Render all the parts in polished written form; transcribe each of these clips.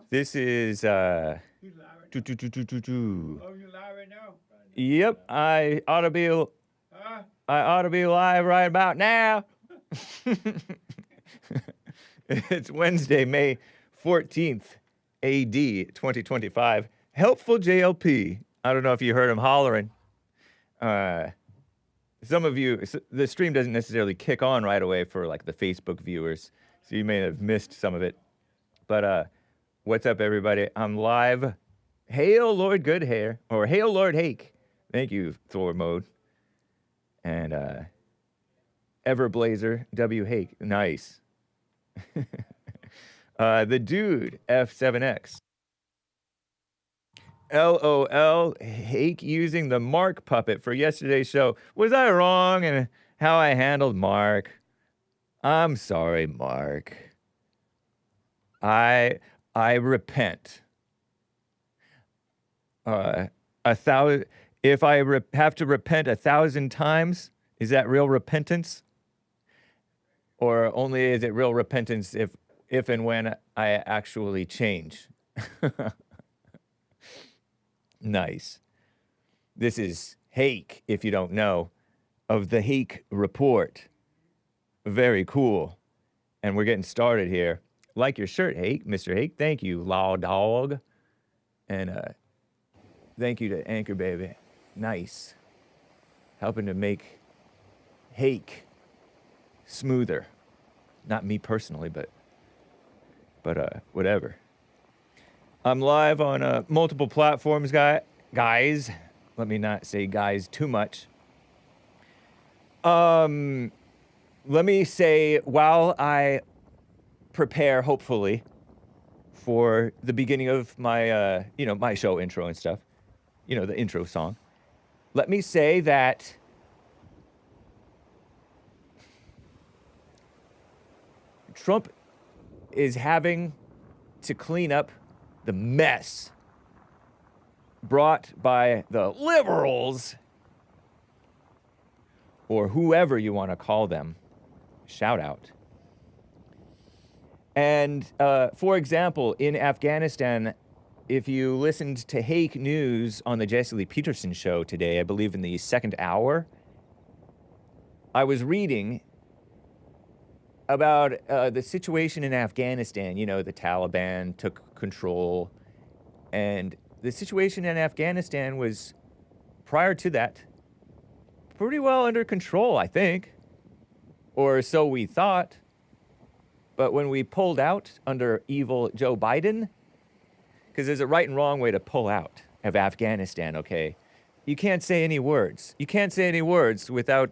This is Yep, I ought to be live right about now. It's Wednesday, May 14th, AD 2025. Helpful JLP. I don't know if you heard him hollering. Some of you, the stream doesn't necessarily kick on right away for like the Facebook viewers, so you may have missed some of it. But what's up, everybody? I'm live. Hail Lord Goodhair, or Hail Lord Hake. Thank you, Thor Mode. And Everblazer W Hake. Nice. The dude F7X. LOL, Hake using the Mark puppet for yesterday's show. Was I wrong in how I handled Mark? I'm sorry, Mark. I repent. If I have to repent 1,000 times, is that real repentance? Or only is it real repentance if and when I actually change? Nice. This is Hake, if you don't know, of the Hake Report. Very cool. And we're getting started here. Like your shirt, Hake, Mr. Hake. Thank you, Law Dog. And thank you to Anchor Baby. Nice. Helping to make Hake smoother. Not me personally, but whatever. I'm live on multiple platforms, guys. Let me not say guys too much. Let me say, while I prepare, hopefully, for the beginning of my, my show intro and stuff, the intro song, let me say that Trump is having to clean up the mess brought by the liberals, or whoever you want to call them. Shout out. And for example, in Afghanistan, if you listened to Hake News on the Jesse Lee Peterson show today, I believe in the second hour, I was reading about the situation in Afghanistan. The Taliban took control, and the situation in Afghanistan was, prior to that, pretty well under control, I think, or so we thought. But when we pulled out under evil Joe Biden, because there's a right and wrong way to pull out of Afghanistan, okay? You can't say any words. You can't say any words without...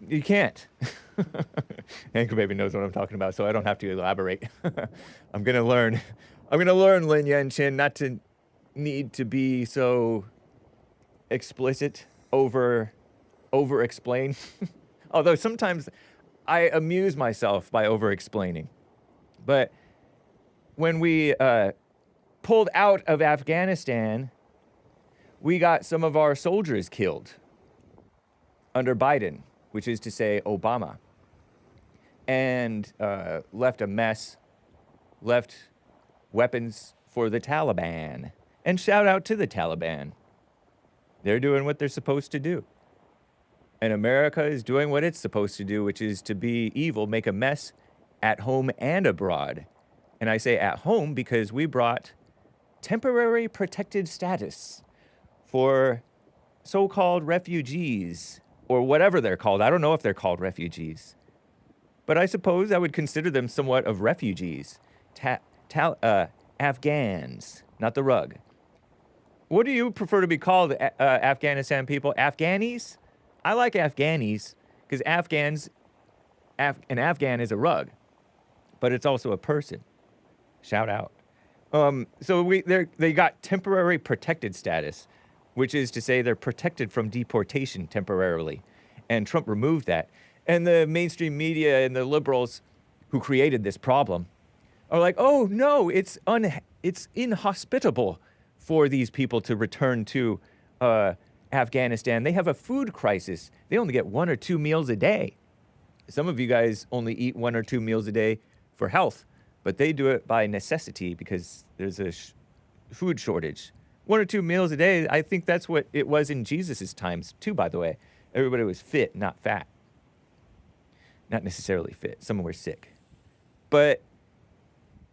You can't. Anchor Baby knows what I'm talking about, so I don't have to elaborate. I'm gonna learn, Lin Yen Chin, not to need to be so explicit, over-explain. Although sometimes I amuse myself by over-explaining. But when we pulled out of Afghanistan, we got some of our soldiers killed under Biden, which is to say Obama, and left a mess, left weapons for the Taliban. And shout out to the Taliban. They're doing what they're supposed to do. And America is doing what it's supposed to do, which is to be evil, make a mess at home and abroad. And I say at home because we brought temporary protected status for so-called refugees, or whatever they're called. I don't know if they're called refugees. But I suppose I would consider them somewhat of refugees. Afghans, not the rug. What do you prefer to be called, Afghanistan people? Afghanis? I like Afghanis, because an Afghan is a rug, but it's also a person. Shout out. So they got temporary protected status, which is to say they're protected from deportation temporarily. And Trump removed that. And the mainstream media and the liberals who created this problem are like, oh, no, it's inhospitable for these people to return to Afghanistan. They have a food crisis. They only get 1 or 2 meals a day. Some of you guys only eat 1 or 2 meals a day for health. but they do it by necessity because there's a food shortage. 1 or 2 meals a day. I think that's what it was in Jesus's times too, by the way. Everybody was fit, not fat. Not necessarily fit. Some were sick. But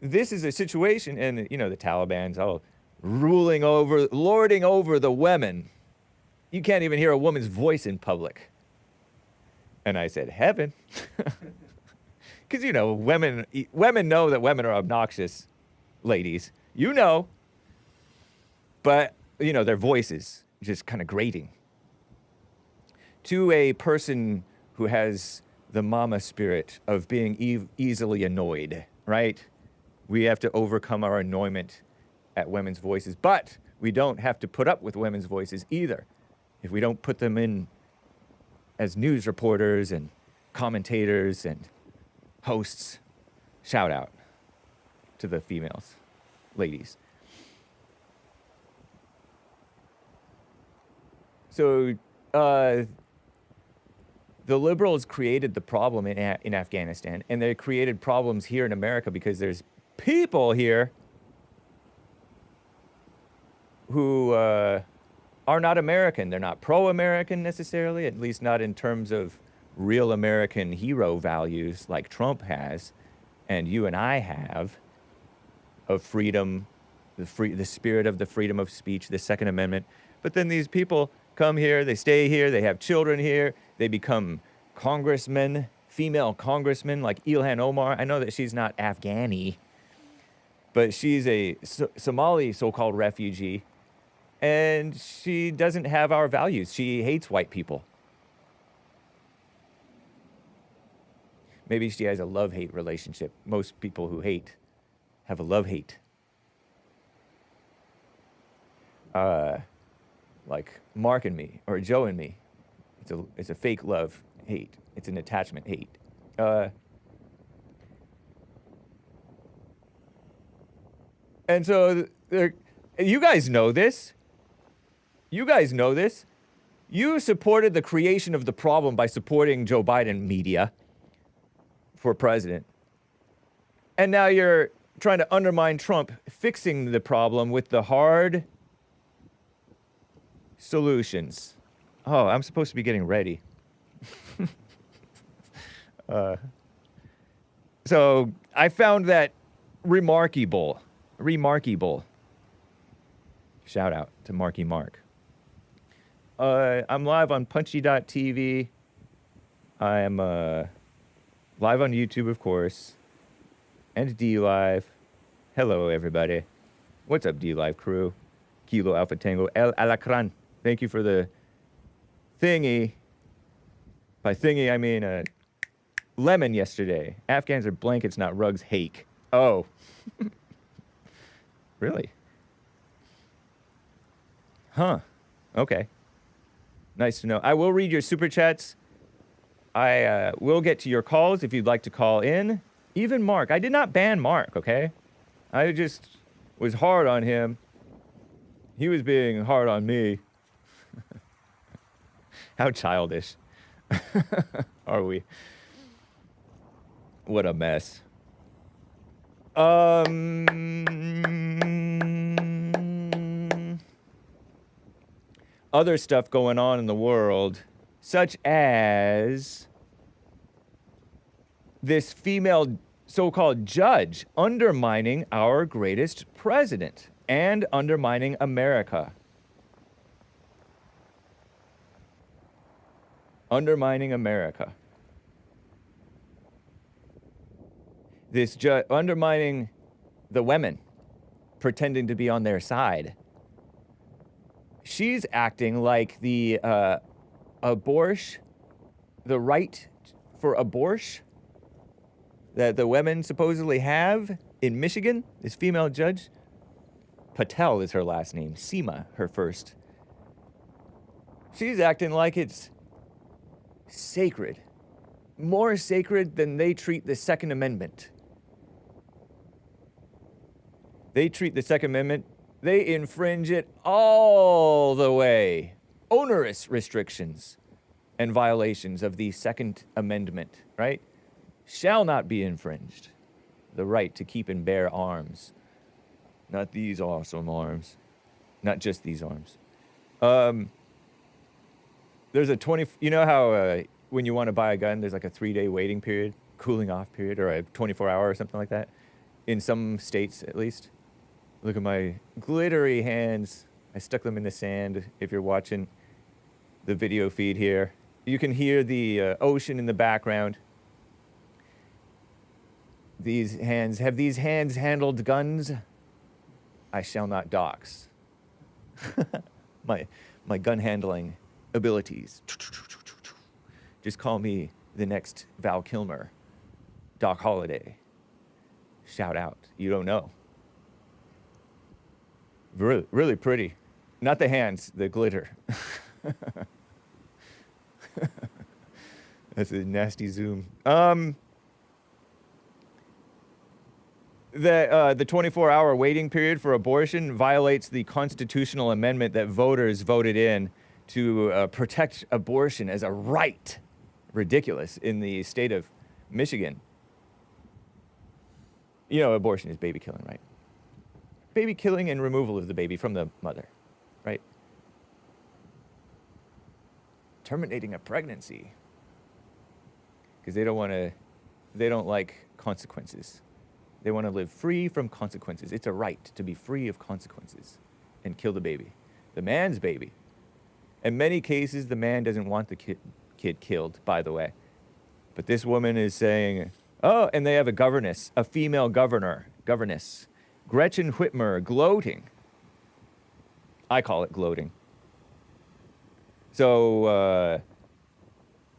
this is a situation, and, you know, the Taliban's all lording over the women. You can't even hear a woman's voice in public. And I said, heaven. Because, you know, women know that women are obnoxious, ladies. You know. But, you know, their voices just kind of grating. To a person who has the mama spirit of being easily annoyed, right? We have to overcome our annoyment at women's voices. But we don't have to put up with women's voices either. If we don't put them in as news reporters and commentators and hosts, shout out to the females, ladies. So the liberals created the problem in Afghanistan, and they created problems here in America because there's people here who are not American. They're not pro-American necessarily, at least not in terms of real American hero values like Trump has and you and I have, of freedom, the spirit of the freedom of speech, the Second Amendment. But then these people come here, they stay here, they have children here, they become congressmen, female congressmen like Ilhan Omar. I know that she's not Afghani, but she's a Somali so-called refugee, and she doesn't have our values. She hates white people. Maybe she has a love-hate relationship. Most people who hate have a love-hate. Like Mark and me, or Joe and me. It's a fake love-hate. It's an attachment hate. And so, you guys know this. You guys know this. You supported the creation of the problem by supporting Joe Biden media for president. And now you're trying to undermine Trump fixing the problem with the hard solutions. Oh, I'm supposed to be getting ready. So I found that remarkable. Shout out to Marky Mark. I'm live on punchy.tv. I am live on YouTube, of course, and D-Live. Hello, everybody. What's up, D-Live crew? Kilo Alpha Tango El Alacran. Thank you for the thingy. By thingy, I mean lemon yesterday. Afghans are blankets, not rugs. Hake. Oh. Really? Huh. Okay. Nice to know. I will read your super chats. I will get to your calls if you'd like to call in. Even Mark. I did not ban Mark, okay? I just was hard on him. He was being hard on me. How childish are we? What a mess. Other stuff going on in the world, such as this female so-called judge undermining our greatest president and undermining America. Undermining America. This judge undermining the women, pretending to be on their side. She's acting like the Aborsh, the right for Aborsh that the women supposedly have in Michigan. This female judge, Patel is her last name, Seema her first. She's acting like it's sacred, more sacred than they treat the Second Amendment. They treat the Second Amendment, they infringe it all the way. Onerous restrictions and violations of the Second Amendment, right? Shall not be infringed. The right to keep and bear arms. Not these awesome arms. Not just these arms. There's a 20... You know how when you want to buy a gun, there's like a 3-day waiting period, cooling off period, or a 24-hour or something like that? In some states, at least. Look at my glittery hands. I stuck them in the sand. If you're watching the video feed here, you can hear the ocean in the background. Have these hands handled guns? I shall not dox. my gun handling abilities. Just call me the next Val Kilmer. Doc Holliday. Shout out. You don't know. Really, really pretty. Not the hands, the glitter. That's a nasty zoom. The 24-hour waiting period for abortion violates the constitutional amendment that voters voted in to protect abortion as a right. Ridiculous in the state of Michigan. You know, abortion is baby killing, right? Baby killing and removal of the baby from the mother, right? Terminating a pregnancy. Because they don't like consequences. They want to live free from consequences. It's a right to be free of consequences and kill the baby. The man's baby. In many cases, the man doesn't want the kid killed, by the way. But this woman is saying, oh, and they have a governess, a female governess. Gretchen Whitmer, gloating. I call it gloating. So,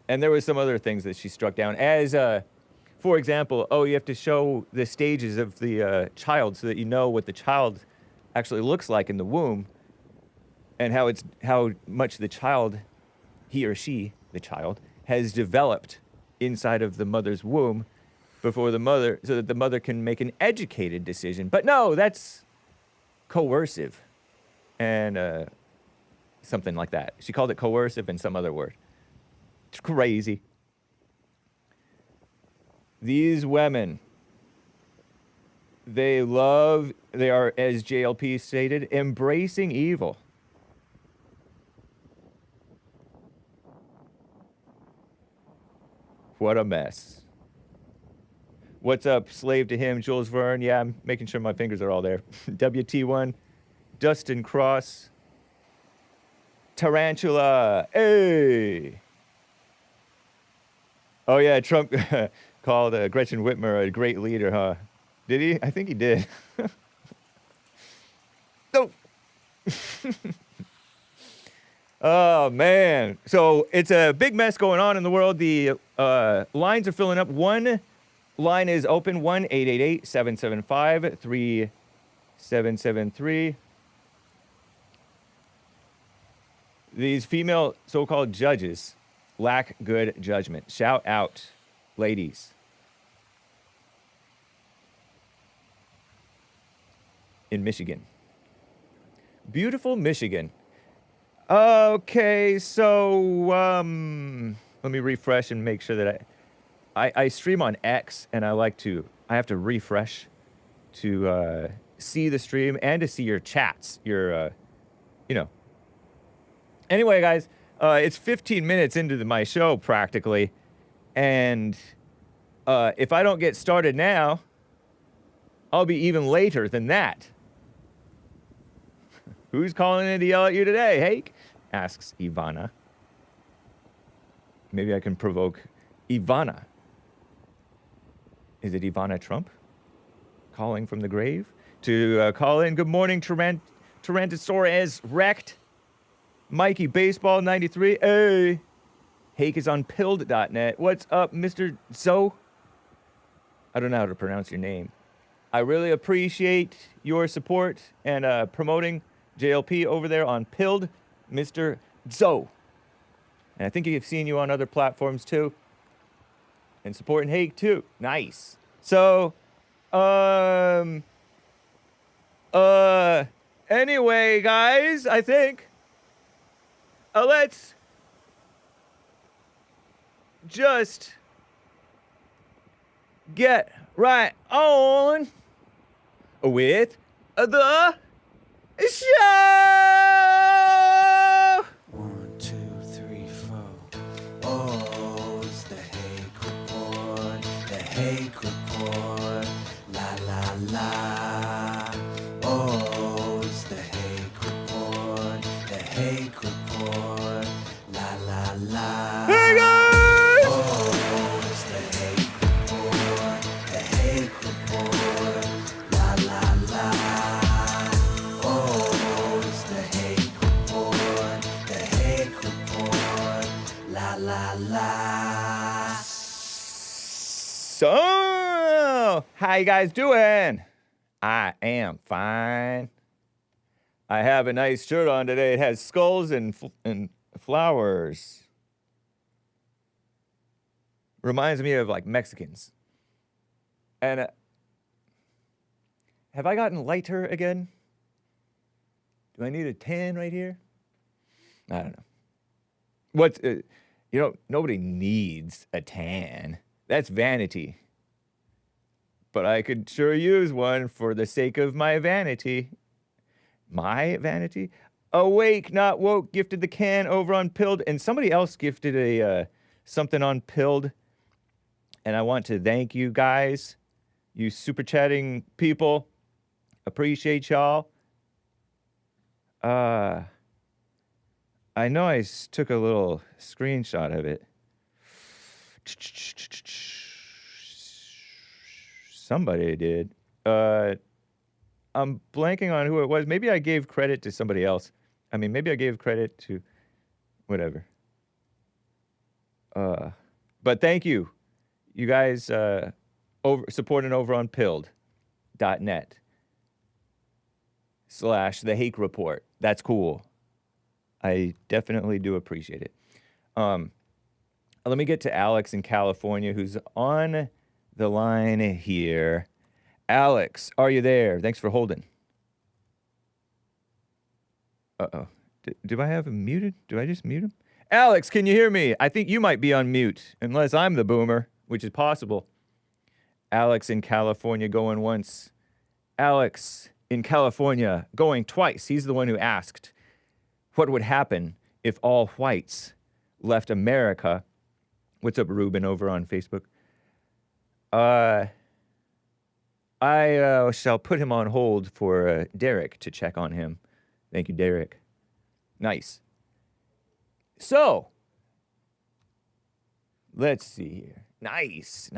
and there was some other things that she struck down as, for example, you have to show the stages of the child so that you know what the child actually looks like in the womb and how much the child, he or she, the child, has developed inside of the mother's womb before the mother, so that the mother can make an educated decision. But no, that's coercive and something like that. She called it coercive and some other word. It's crazy. These women, they are, as JLP stated, embracing evil. What a mess. What's up, slave to him, Jules Verne? Yeah, I'm making sure my fingers are all there. WT1, Dustin Cross, Tarantula, hey! Oh yeah, Trump called Gretchen Whitmer a great leader, huh? Did he? I think he did. No! Oh, man. So it's a big mess going on in the world. The lines are filling up. One line is open, 1-888-775-3773. These female so-called judges lack good judgment. Shout out, ladies. In Michigan. Beautiful Michigan. Okay, so let me refresh and make sure that I stream on X, and I have to refresh to see the stream and to see your chats, your, Anyway, guys, it's 15 minutes into my show, practically, and if I don't get started now, I'll be even later than that. Who's calling in to yell at you today, Hake? Asks Ivana. Maybe I can provoke Ivana. Is it Ivana Trump? Calling from the grave? To call in. Good morning, Tyrannosaurus Wrecked. Mikey Baseball 93. Hey. Hake is on pilled.net. What's up, Mr. Zoe? I don't know how to pronounce your name. I really appreciate your support and promoting JLP over there on Pilled, Mr. Zoe. And I think I've seen you on other platforms too. And supporting Hake too. Nice. So, anyway, guys, I think let's just get right on with the show. 1, 2, 3, 4. Oh, it's the Hake Report. The Hake Report. La la la. Oh, it's the Hake Report. The Hake Report. La la la. Hey guys! Oh, it's the Hake Report. The Hake Report. La la la. Oh, it's the Hake Report. The Hake Report. La la la. So, how you guys doing? I am fine. I have a nice shirt on today. It has skulls and flowers. Reminds me of like Mexicans. And have I gotten lighter again? Do I need a tan right here? I don't know. What's nobody needs a tan. That's vanity. But I could sure use one for the sake of my vanity. My vanity? Awake, not woke, gifted the can over on Pilled, and somebody else gifted a something on Pilled. And I want to thank you guys, you super chatting people. Appreciate y'all. I know I took a little screenshot of it. Somebody did. I'm blanking on who it was. Maybe I gave credit to somebody else. I mean, maybe I gave credit to whatever. But thank you. You guys supporting over on pilled.net/The Hake Report. That's cool. I definitely do appreciate it. Let me get to Alex in California, who's on the line here. Alex, are you there? Thanks for holding. Uh-oh. Do I have him muted? Do I just mute him? Alex, can you hear me? I think you might be on mute, unless I'm the boomer, which is possible. Alex in California going once. Alex in California going twice. He's the one who asked what would happen if all whites left America. What's up, Ruben, over on Facebook? I shall put him on hold for Derek to check on him. Thank you, Derek. Nice. So, let's see here. Nice.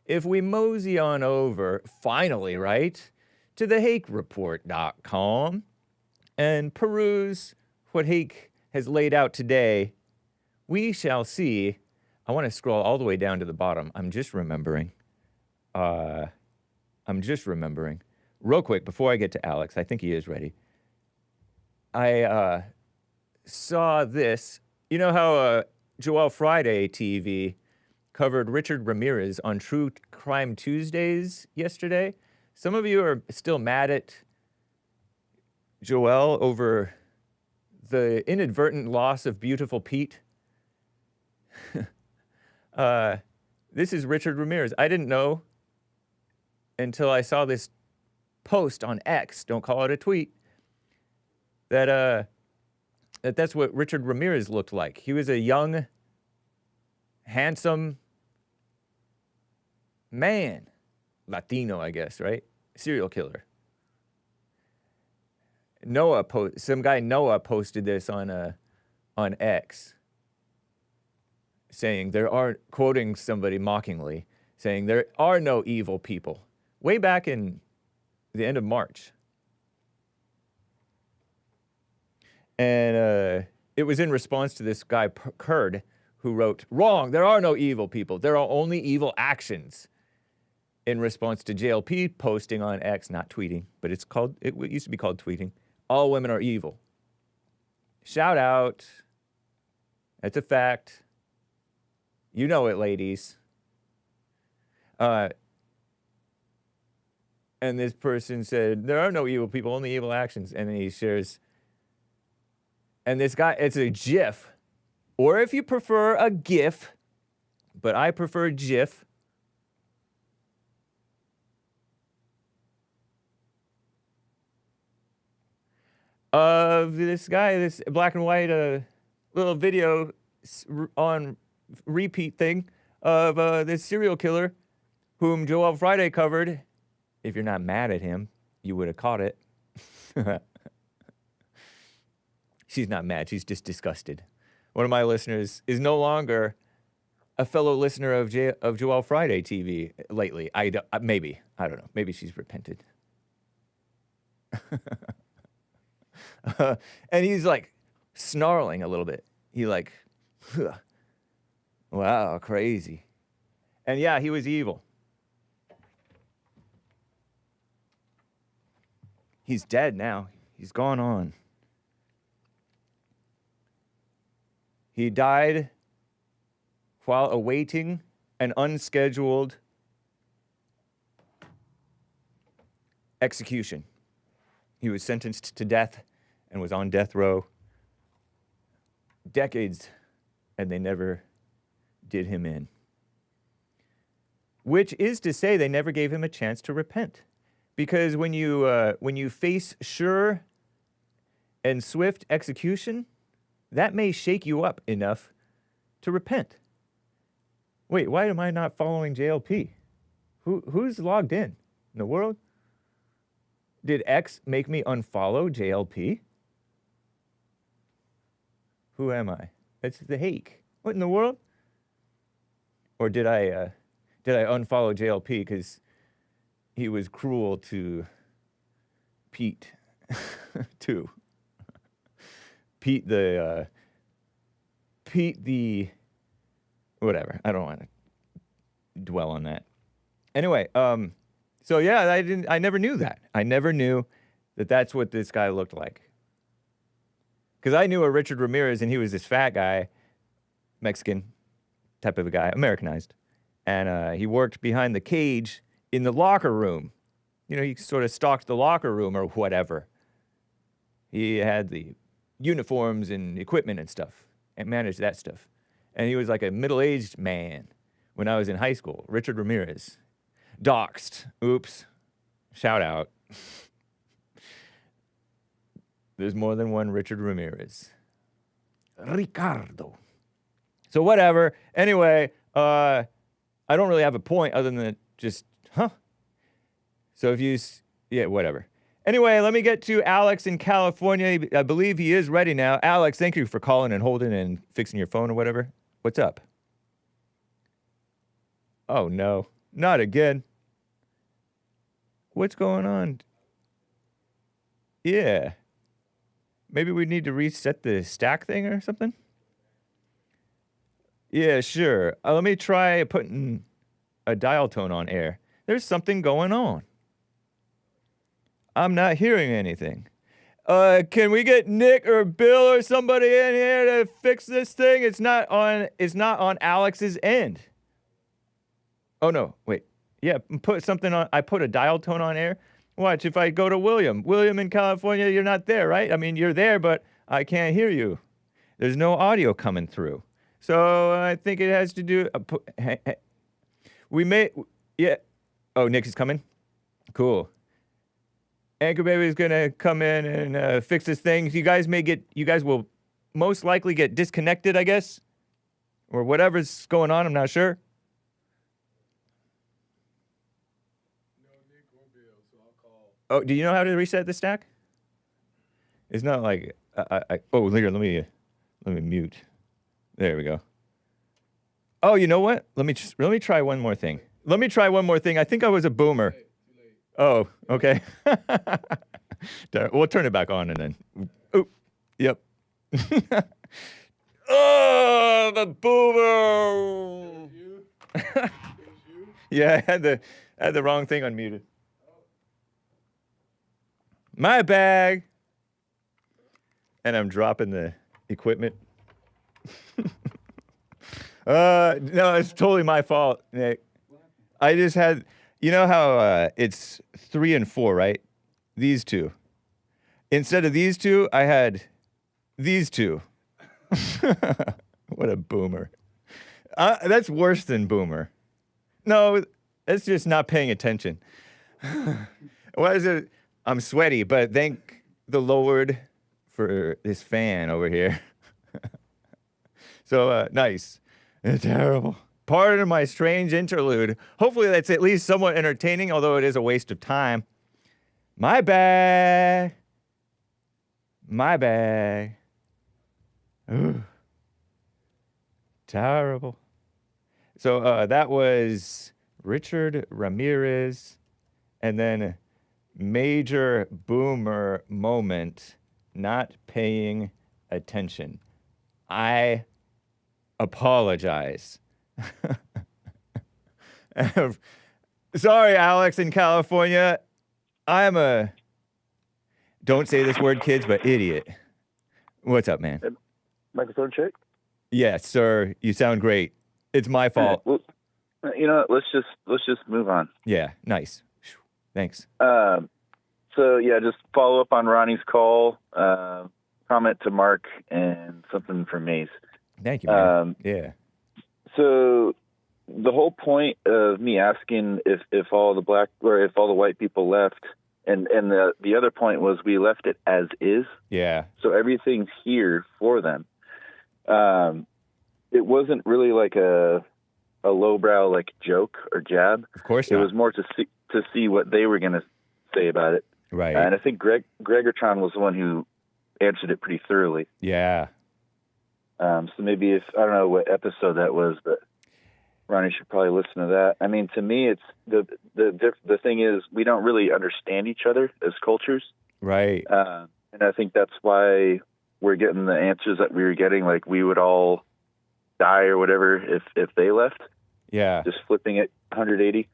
If we mosey on over, finally, right, to thehakereport.com and peruse what Hake has laid out today, we shall see. I want to scroll all the way down to the bottom. I'm just remembering. Real quick, before I get to Alex, I think he is ready. I saw this. You know how Joel Friday TV covered Richard Ramirez on True Crime Tuesdays yesterday? Some of you are still mad at Joel over the inadvertent loss of beautiful Pete. This is Richard Ramirez. I didn't know until I saw this post on X, don't call it a tweet, that's what Richard Ramirez looked like. He was a young, handsome man. Latino, I guess, right? Serial killer. Some guy Noah posted this on X, saying quoting somebody mockingly, saying there are no evil people. Way back in the end of March. And it was in response to this guy, Kurd, who wrote, "Wrong, there are no evil people. There are only evil actions." In response to JLP posting on X, not tweeting, but it used to be called tweeting, "All women are evil." Shout out. That's a fact. You know it, ladies. And this person said, there are no evil people, only evil actions. And then he shares, and this guy, it's a GIF, or if you prefer a GIF, but I prefer GIF. of this guy, this black and white little video on repeat thing of this serial killer whom Joel Friday covered. If you're not mad at him, you would have caught it. She's not mad. She's just disgusted. One of my listeners is no longer a fellow listener of Joel Friday TV lately. Maybe. I don't know. Maybe she's repented. And he's like snarling a little bit. He like, wow, crazy. And yeah, he was evil. He's dead now. He's gone on. He died while awaiting an unscheduled execution. He was sentenced to death and was on death row decades, and they never did him in. Which is to say, they never gave him a chance to repent. Because when you face sure and swift execution, that may shake you up enough to repent. Wait, why am I not following JLP? Who's logged in the world? Did X make me unfollow JLP? Who am I? It's the Hake. What in the world? Or did I unfollow JLP because he was cruel to Pete too? Pete the whatever. I don't want to dwell on that. Anyway, so yeah, I never knew that. I never knew that that's what this guy looked like. Because I knew a Richard Ramirez, and he was this fat guy, Mexican type of a guy, Americanized. And he worked behind the cage in the locker room. You know, he sort of stalked the locker room or whatever. He had the uniforms and equipment and stuff and managed that stuff. And he was like a middle-aged man when I was in high school. Richard Ramirez. Doxed. Oops. Shout out. There's more than one Richard Ramirez. Ricardo. So whatever. Anyway, I don't really have a point other than just, So if you, yeah, whatever. Anyway, let me get to Alex in California. I believe he is ready now. Alex, thank you for calling and holding and fixing your phone or whatever. What's up? Oh, no. Not again. What's going on? Yeah. Maybe we need to reset the stack thing or something? Yeah, sure. Let me try putting a dial tone on air. There's something going on. I'm not hearing anything. Can we get Nick or Bill or somebody in here to fix this thing? It's not on Alex's end. Oh no, wait. Yeah, put something on. I put a dial tone on air. Watch, if I go to William in California, you're not there, right? I mean, you're there, but I can't hear you. There's no audio coming through. So I think it has to do. We may, yeah. Oh, Nick is coming. Cool. Anchor Baby is gonna come in and fix this thing. You guys will most likely get disconnected, I guess, or whatever's going on. I'm not sure. No, Nick or Bill, so I'll call. Oh, do you know how to reset the stack? It's not like oh, here, let me mute. There we go. Oh, you know what? Let me try one more thing. I think I was a boomer. Too late. Oh, okay. We'll turn it back on and then. Oh, yep. Oh, the boomer. You? It was you? Yeah, I had the wrong thing unmuted. My bag. And I'm dropping the equipment. No, it's totally my fault, Nick. I just had, you know how it's 3 and 4, right? These two. Instead of these two, I had these two. What a boomer. That's worse than boomer. No, that's just not paying attention. What is it? I'm sweaty, but thank the Lord for this fan over here. So, nice. Terrible. Pardon my strange interlude. Hopefully that's at least somewhat entertaining, although it is a waste of time. My bad. My bad. Ooh. Terrible. So that was Richard Ramirez, and then major boomer moment, not paying attention. I apologize. Sorry, Alex in California. I'm a, don't say this word, kids, but idiot. What's up, man? Microphone check. Yes, sir. You sound great. It's my fault. Well, you know what? Let's just move on. Yeah, nice. Thanks. So yeah, just follow up on Ronnie's call. Comment to Mark and something from Mace. Thank you, man. Yeah. So the whole point of me asking if all the black or if all the white people left, and the other point was we left it as is. Yeah. So everything's here for them. It wasn't really like a lowbrow like joke or jab. Of course not. not. It was more to see what they were going to say about it. Right. And I think Greggatron was the one who answered it pretty thoroughly. Yeah. So maybe if I don't know what episode that was, but Ronnie should probably listen to that. I mean, to me, it's the thing is we don't really understand each other as cultures. Right. And I think that's why we're getting the answers that we were getting. Like we would all die or whatever if they left. Yeah. Just flipping it 180.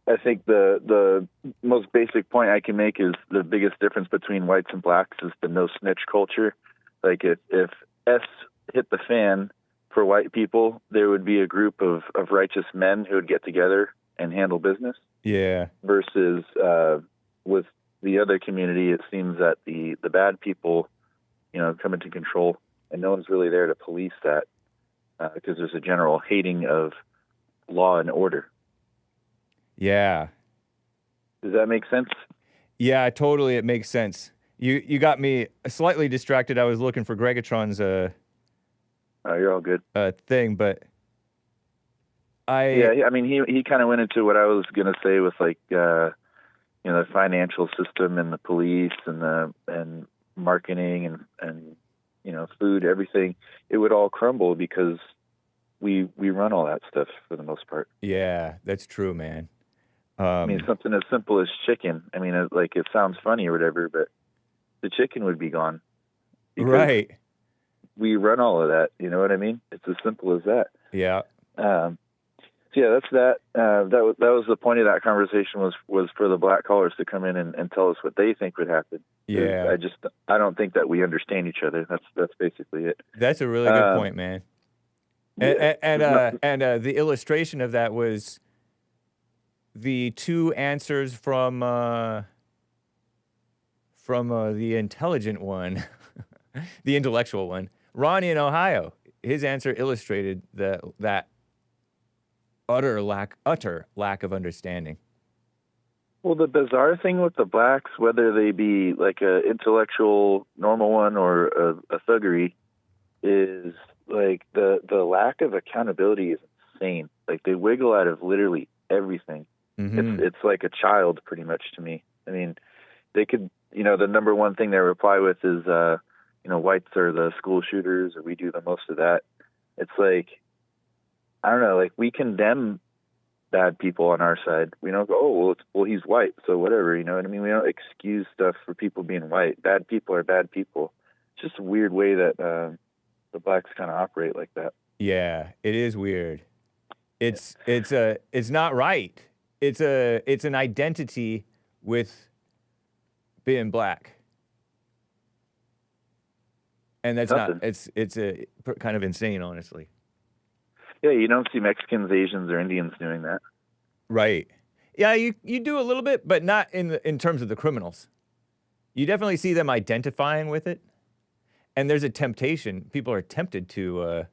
I think the most basic point I can make is the biggest difference between whites and blacks is the no snitch culture. Like if S hit the fan for white people, there would be a group of righteous men who would get together and handle business. Yeah. Versus with the other community, it seems that the bad people, come into control, and no one's really there to police that because there's a general hating of law and order. Yeah. Does that make sense? Yeah, totally. It makes sense. You got me slightly distracted. I was looking for Greggatron's Oh, you're all good. Thing, but I mean he kind of went into what I was gonna say with like the financial system and the police and marketing and food, everything. It would all crumble because we run all that stuff for the most part. Yeah, that's true, man. I mean, something as simple as chicken. I mean, it sounds funny or whatever, but the chicken would be gone. Right. We run all of that. You know what I mean? It's as simple as that. Yeah. So yeah, that's that. That was the point of that conversation was for the black callers to come in and tell us what they think would happen. Yeah. I don't think that we understand each other. That's basically it. That's a really good point, man. And the illustration of that was the two answers from the intelligent one, the intellectual one, Ronnie in Ohio. His answer illustrated that utter lack of understanding. Well, the bizarre thing with the blacks, whether they be like a intellectual normal one or a thuggery, is like the lack of accountability is insane. Like they wiggle out of literally everything. Mm-hmm. It's like a child pretty much to me. I mean, they could, the number one thing they reply with is, whites are the school shooters or we do the most of that. It's like, I don't know, like we condemn bad people on our side. We don't go, oh, well, he's white, so whatever, you know what I mean? We don't excuse stuff for people being white. Bad people are bad people. It's just a weird way that the blacks kind of operate like that. Yeah, it is weird. It's not right. It's an identity with being black. And that's Nothing. it's a kind of insane, honestly. Yeah, you don't see Mexicans, Asians, or Indians doing that. Right. Yeah, you do a little bit, but not in terms of the criminals. You definitely see them identifying with it. And there's a temptation. People are tempted to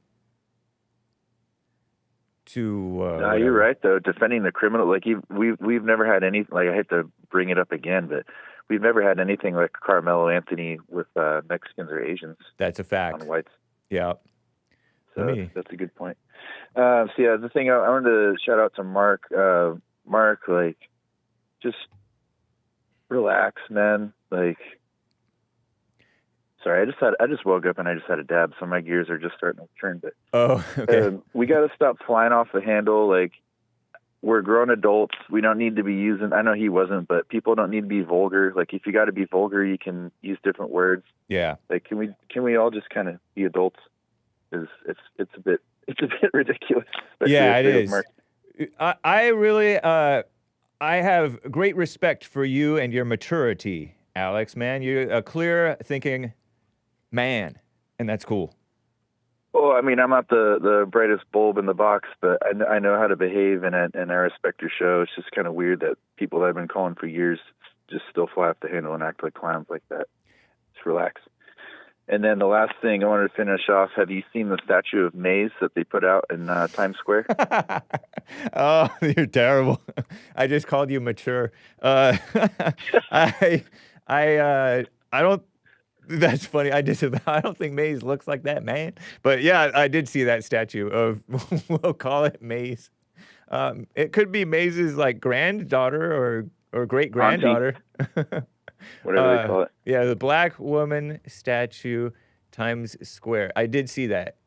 you're right though. Defending the criminal, like we've never had any. Like I hate to bring it up again, but we've never had anything like Carmelo Anthony with Mexicans or Asians That's a fact. on whites. Yeah. So that's a good point. So yeah, the thing I wanted to shout out to Mark. Mark, like, just relax, man. Like, sorry, I just woke up and I just had a dab, so my gears are just starting to turn. But okay. we got to stop flying off the handle. Like, we're grown adults. We don't need to be using. I know he wasn't, but people don't need to be vulgar. Like, if you got to be vulgar, you can use different words. Yeah. Like, can we all just kind of be adults? It's a bit ridiculous. Yeah, it is. I really I have great respect for you and your maturity, Alex. Man, you're a clear thinking man, and that's cool. Well, I mean, I'm not the brightest bulb in the box, but I know how to behave, and I respect your show. It's just kind of weird that people that I've been calling for years just still fly off the handle and act like clowns like that. Just relax. And then the last thing I wanted to finish off, have you seen the statue of Maze that they put out in Times Square? Oh, you're terrible. I just called you mature. I don't. That's funny. I don't think Maze looks like that, man. But yeah, I did see that statue of. We'll call it Maze. It could be Maze's like granddaughter or great granddaughter. Whatever they call it. Yeah, the black woman statue, Times Square. I did see that.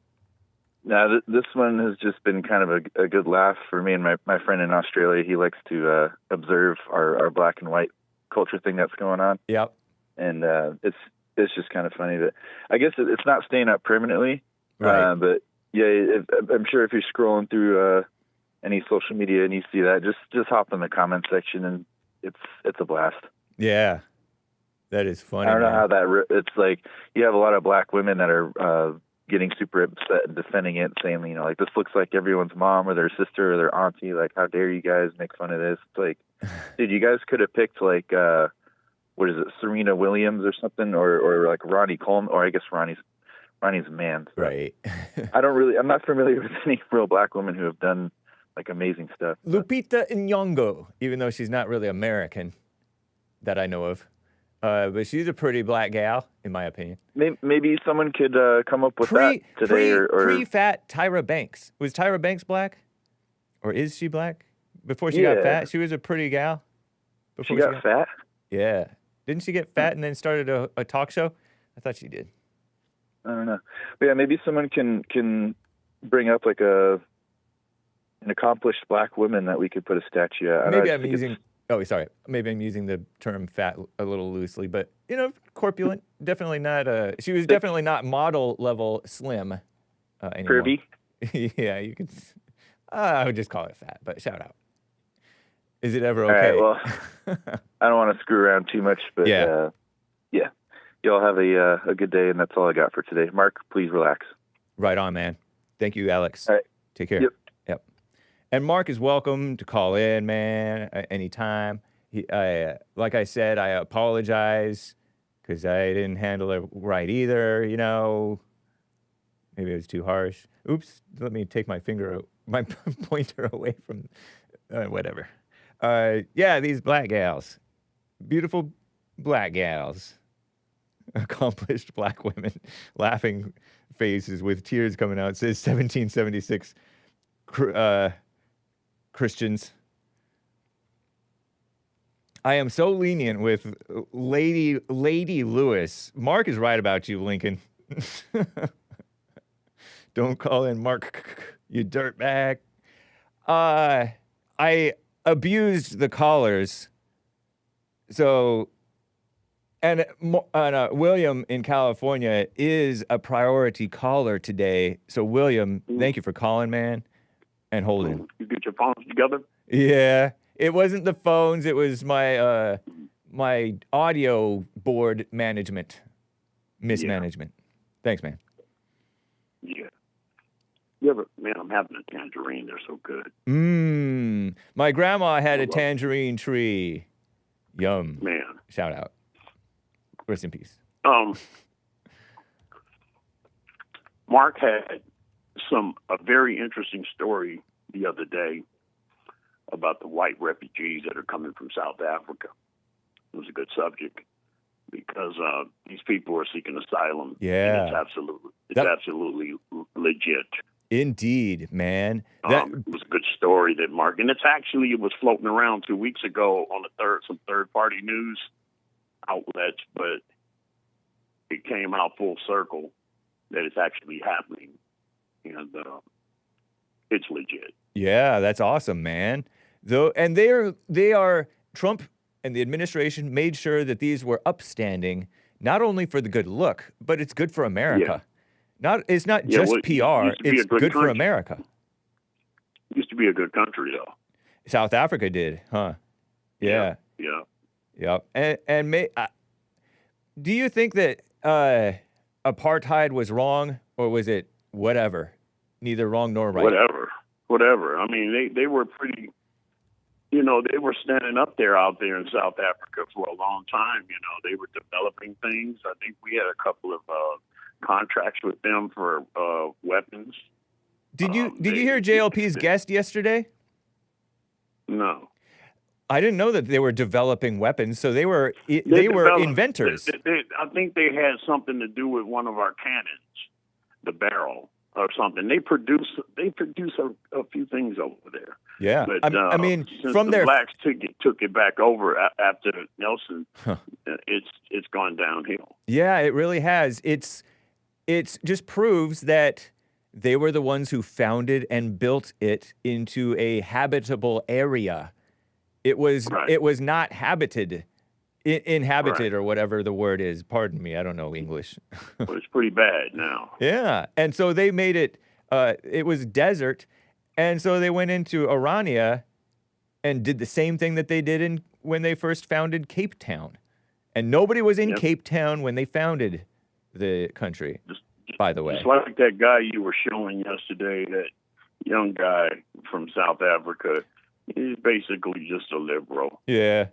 Now, this one has just been kind of a good laugh for me and my friend in Australia. He likes to observe our black and white culture thing that's going on. Yep. And it's just kind of funny that I guess it's not staying up permanently. Right. But yeah, I'm sure if you're scrolling through any social media and you see that, just hop in the comment section and it's a blast. Yeah. That is funny. I don't know how it's like you have a lot of black women that are getting super upset and defending it, saying, like, this looks like everyone's mom or their sister or their auntie. Like, how dare you guys make fun of this? It's like, dude, you guys could have picked like, what is it, Serena Williams or something, or like Ronnie Coleman, or I guess Ronnie's a man. So right. I'm not familiar with any real black women who have done like amazing stuff. Lupita Nyong'o, even though she's not really American that I know of. But she's a pretty black gal, in my opinion. Maybe someone could come up with that today. Or pre-fat Tyra Banks. Was Tyra Banks black? Or is she black? Before she got fat, she was a pretty gal. Before she got fat? Yeah. Didn't she get fat and then started a talk show? I thought she did. I don't know. But yeah, maybe someone can bring up like an accomplished black woman that we could put a statue at. Maybe I'm using... Oh, sorry. Maybe I'm using the term fat a little loosely, but, corpulent. Definitely not, she was definitely not model level slim anymore. Curvy? Yeah, you could, I would just call it fat, but shout out. Is it ever okay? All right, well, I don't want to screw around too much, but yeah. Y'all have a good day, and that's all I got for today. Mark, please relax. Right on, man. Thank you, Alex. All right. Take care. Yep. And Mark is welcome to call in, man, anytime. Like I said, I apologize because I didn't handle it right either, Maybe it was too harsh. Oops, let me take my pointer away from, whatever. Yeah, these black gals. Beautiful black gals. Accomplished black women. Laughing faces with tears coming out. It says 1776 Christians. I am so lenient with Lady Lewis. Mark is right about you, Lincoln. Don't call in Mark, you dirtbag. I abused the callers. So, and William in California is a priority caller today. So, William, thank you for calling, man. And holding. You get your phones together? Yeah. It wasn't the phones. It was my my audio board mismanagement. Thanks, man. Yeah. Yeah, but man, I'm having a tangerine. They're so good. My grandma had a tangerine tree. Yum. Man. Shout out. Rest in peace. Mark had a very interesting story the other day about the white refugees that are coming from South Africa. It was a good subject because these people are seeking asylum. Yeah. And it's absolutely legit. Indeed, man. It was a good story that Mark, and it was floating around 2 weeks ago on some third party news outlets, but it came out full circle that it's actually happening, and it's legit. Yeah, that's awesome, man. And they are Trump and the administration made sure that these were upstanding, not only for the good look, but it's good for America. It's not just PR, it's good for America. It used to be a good country, though. South Africa did, huh? Yeah. Yep. And do you think that apartheid was wrong, or was it whatever? Neither wrong nor right. Whatever. I mean, they were pretty, they were standing up there out there in South Africa for a long time. They were developing things. I think we had a couple of contracts with them for weapons. Did you hear JLP's guest yesterday? No. I didn't know that they were developing weapons. So they were inventors. I think they had something to do with one of our cannons, the barrel or something. They produce a few things over there. Yeah, but I mean, since from the their blacks took it back over after Nelson, it's gone downhill. Yeah, it really has. It's just proves that they were the ones who founded and built it into a habitable area. It was not inhabited or whatever the word is. Pardon me, I don't know English. But it's pretty bad now. Yeah, and so they made it. It was desert, and so they went into RONNIE and did the same thing that they did when they first founded Cape Town, and nobody was in Cape Town when they founded the country. By the way, just like that guy you were showing yesterday, that young guy from South Africa. He's basically just a liberal. Yeah.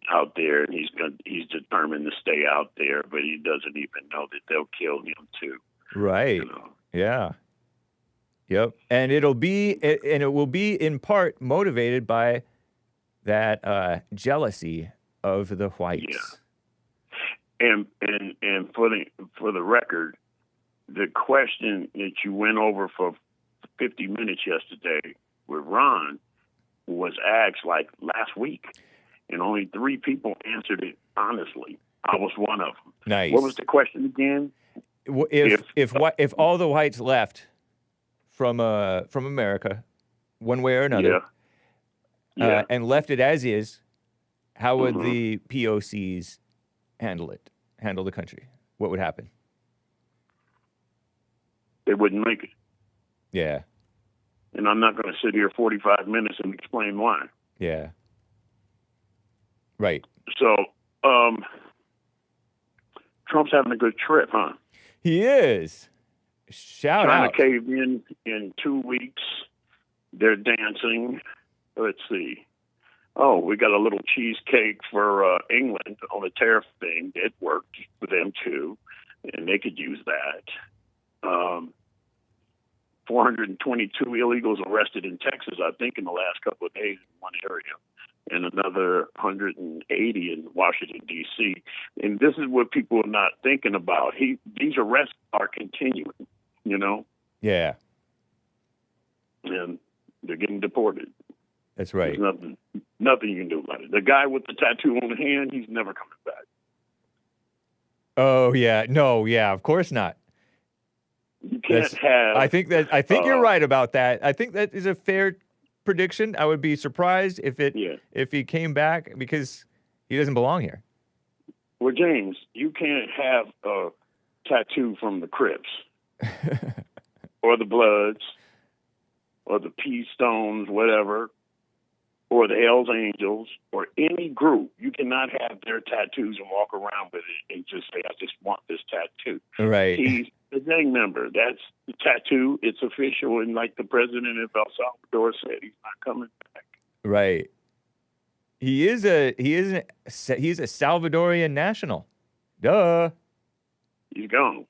Out there, and he's determined to stay out there, but he doesn't even know that they'll kill him too. Right. Yeah. Yep. And it will be in part motivated by that jealousy of the whites. Yeah. And for the record, the question that you went over for 50 minutes yesterday with Ron was asked like last week, and only 3 people answered it honestly. I was one of them. Nice. What was the question again? If all the whites left from America, one way or another, and left it as is, how would the POCs handle the country? What would happen? They wouldn't make it. Yeah. And I'm not going to sit here 45 minutes and explain why. Yeah. Right. So, Trump's having a good trip, huh? He is. Shout out. China caved in 2 weeks. They're dancing. Let's see. Oh, we got a little cheesecake for England on the tariff thing. It worked for them, too, and they could use that. 422 illegals arrested in Texas, I think, in the last couple of days in one area, and another 180 in Washington, D.C. And this is what people are not thinking about. These arrests are continuing, Yeah. And they're getting deported. That's right. There's nothing you can do about it. The guy with the tattoo on the hand, he's never coming back. Oh, yeah. No, yeah, of course not. You can't have. I think you're right about that. I think that is a fair prediction. I would be surprised if he came back because he doesn't belong here. Well, James, you can't have a tattoo from the Crips or the Bloods or the Peace Stones, whatever, or the Hells Angels or any group. You cannot have their tattoos and walk around with it and just say, I just want this tattoo. Right. He's a gang member. That's the tattoo. It's official. And like the president of El Salvador said, he's not coming back. Right. He's a Salvadorian national. Duh. He's gone.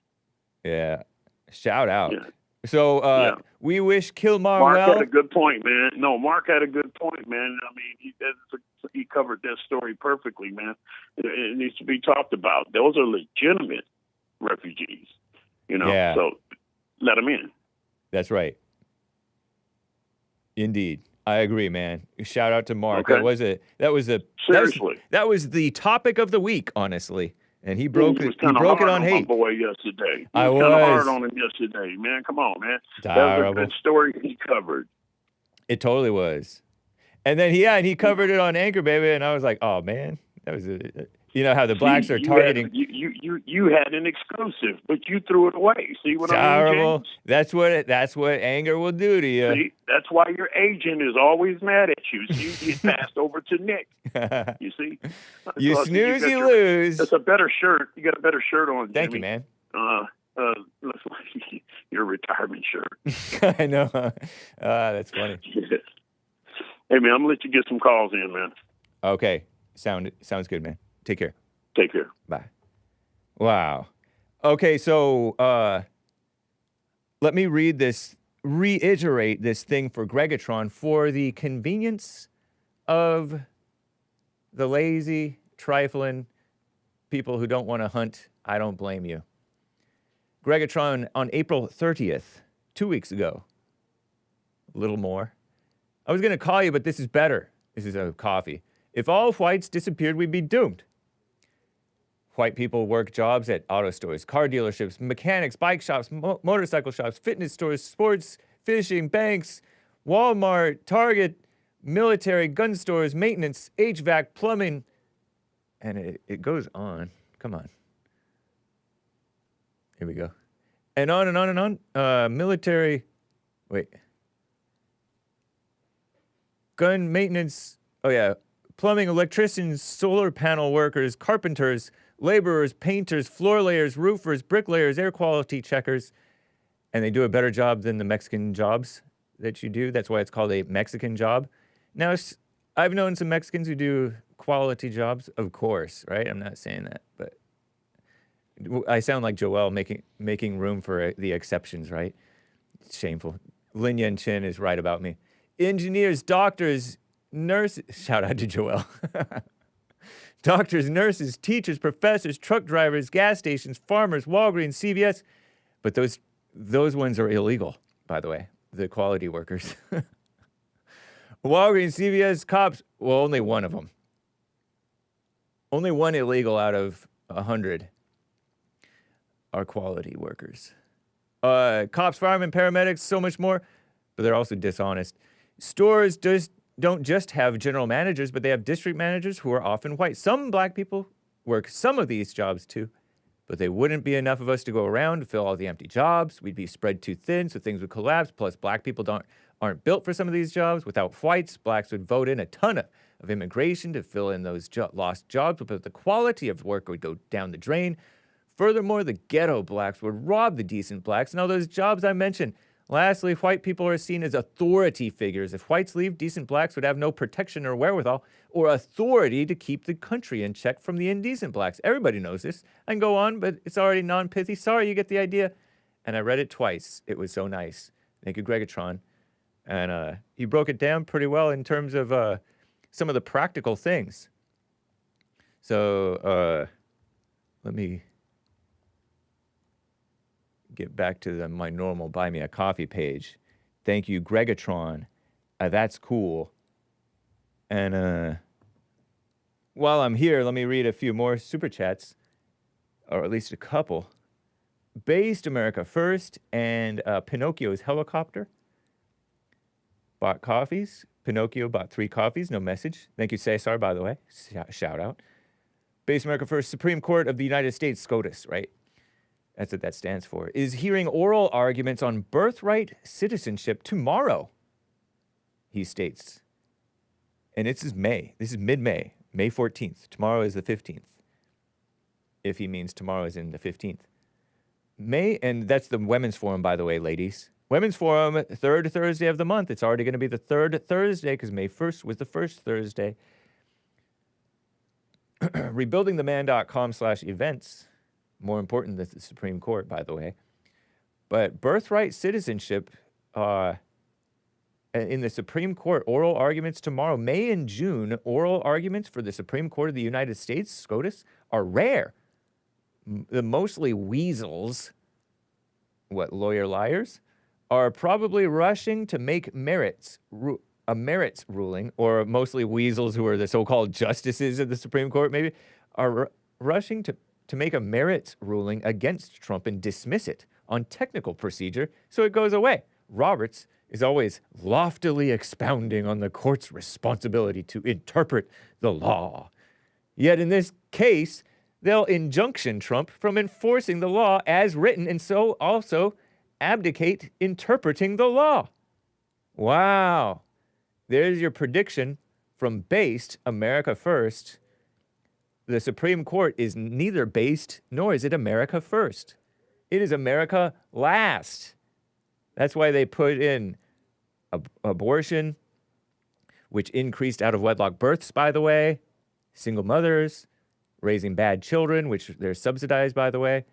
Yeah. Shout out. Yeah. So Yeah. we wish Kilmar Mark well. had a good point, man. No, Mark had a good point, man. I mean, he covered that story perfectly, man. It needs to be talked about. Those are legitimate refugees, you know. Yeah. So let them in. That's right. Indeed. I agree, man. Shout out to Mark. Okay. Seriously. That was the topic of the week, honestly. And he broke it. He broke it on Hake. My boy yesterday. I was kind of hard on him yesterday, man. Come on, man. That was a good story he covered. It totally was. And then he covered it on Anchor, baby, and I was like, oh man, that was you know how the blacks are targeting. You had an exclusive, but you threw it away. See what I mean, Terrible. James? That's what anger will do to you. See, that's why your agent is always mad at you. So you get passed over to Nick. You see? You snooze, you lose. That's a better shirt. You got a better shirt on, Thank Jimmy. you, man. Looks like your retirement shirt. I know. That's funny. Hey, man, I'm going to let you get some calls in, man. Okay. Sounds good, man. Take care. Take care. Bye. Wow. Okay, so let me reiterate this thing for Greggatron for the convenience of the lazy, trifling people who don't want to hunt. I don't blame you. Greggatron on April 30th, 2 weeks ago. A little more. I was going to call you, but this is better. This is a coffee. If all whites disappeared, we'd be doomed. White people work jobs at auto stores, car dealerships, mechanics, bike shops, motorcycle shops, fitness stores, sports, fishing, banks, Walmart, Target, military, gun stores, maintenance, HVAC, plumbing, and it goes on. Come on. Here we go. And on and on and on. Military, wait. Gun maintenance, oh yeah. Plumbing, electricians, solar panel workers, carpenters, laborers, painters, floor layers, roofers, bricklayers, air quality checkers, and they do a better job than the Mexican jobs that you do. That's why it's called a Mexican job. Now, I've known some Mexicans who do quality jobs, of course, right? I'm not saying that, but I sound like Joel making room for the exceptions, right? It's shameful. Lin Yen Chin is right about me. Engineers, doctors, nurses, shout out to Joel. Doctors, nurses, teachers, professors, truck drivers, gas stations, farmers, Walgreens, CVS. But those ones are illegal, by the way, the quality workers. Walgreens, CVS, cops, well, only one of them. Only one illegal out of 100 are quality workers. Cops, firemen, paramedics, so much more, but they're also dishonest. Stores don't just have general managers, but they have district managers who are often white. Some black people work some of these jobs too, but they wouldn't be enough of us to go around to fill all the empty jobs. We'd be spread too thin, so things would collapse. Plus, black people aren't built for some of these jobs. Without whites, blacks would vote in a ton of immigration to fill in those lost jobs, but the quality of work would go down the drain. Furthermore, the ghetto blacks would rob the decent blacks and all those jobs I mentioned. Lastly, white people are seen as authority figures. If whites leave, decent blacks would have no protection or wherewithal or authority to keep the country in check from the indecent blacks. Everybody knows this. I can go on, but it's already non-pithy. Sorry, you get the idea. And I read it twice. It was so nice. Thank you, Greggatron. And he broke it down pretty well in terms of some of the practical things. So let me get back to my normal Buy Me a Coffee page. Thank you, Greggatron. That's cool. And while I'm here, let me read a few more super chats, or at least a couple. Based America First and Pinocchio's helicopter bought coffees. Pinocchio bought 3 coffees, no message. Thank you, Cesar, by the way. Shout out. Based America First, Supreme Court of the United States, SCOTUS, right? That's what that stands for, is hearing oral arguments on birthright citizenship tomorrow, he states. And this is May. This is mid-May, May 14th. Tomorrow is the 15th. If he means tomorrow is in the 15th. May, and that's the Women's Forum, by the way, ladies. Women's Forum, third Thursday of the month. It's already going to be the third Thursday because May 1st was the first Thursday. Rebuildingtheman.com/events. More important than the Supreme Court, by the way. But birthright citizenship in the Supreme Court, oral arguments tomorrow, May and June, oral arguments for the Supreme Court of the United States, SCOTUS, are rare. The mostly weasels, lawyer liars, are probably rushing to make a merits ruling, or mostly weasels who are the so-called justices of the Supreme Court maybe, are rushing to make a merits ruling against Trump and dismiss it on technical procedure so it goes away. Roberts is always loftily expounding on the court's responsibility to interpret the law. Yet in this case, they'll injunction Trump from enforcing the law as written and so also abdicate interpreting the law. Wow. There's your prediction from Based America First. The Supreme Court is neither based nor is it America First. It is America Last. That's why they put in abortion, which increased out-of-wedlock births, by the way, single mothers, raising bad children, which they're subsidized, by the way,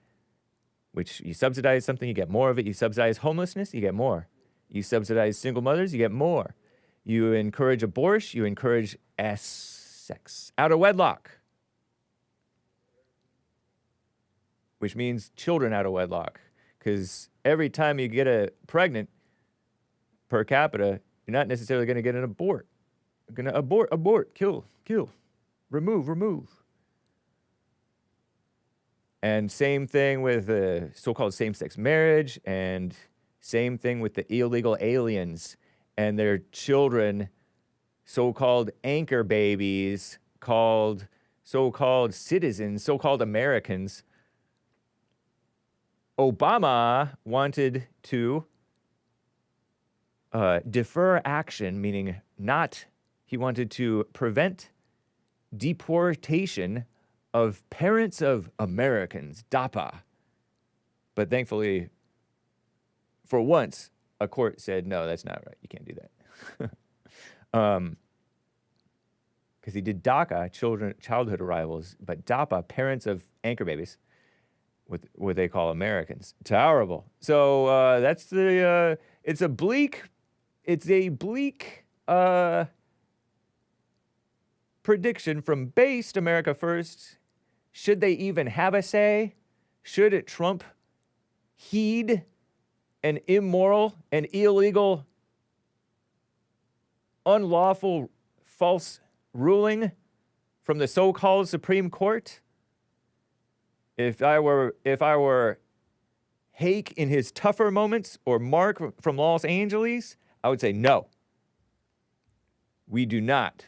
which you subsidize something, you get more of it. You subsidize homelessness, you get more. You subsidize single mothers, you get more. You encourage abortion, you encourage sex. Out-of-wedlock, which means children out of wedlock. Because every time you get pregnant per capita, you're not necessarily going to get an abort. You're going to abort, kill, remove. And same thing with so-called same-sex marriage, and same thing with the illegal aliens and their children, so-called anchor babies, called so-called citizens, so-called Americans. Obama wanted to defer action, meaning he wanted to prevent deportation of parents of Americans, DAPA. But thankfully, for once, a court said, no, that's not right. You can't do that. Because he did DACA, childhood arrivals, but DAPA, parents of anchor babies, what they call Americans. Terrible. So that's it's a bleak prediction from Based America First. Should they even have a say? Should Trump heed an immoral and illegal, unlawful, false ruling from the so-called Supreme Court? If I were Hake in his tougher moments, or Mark from Los Angeles, I would say no. We do not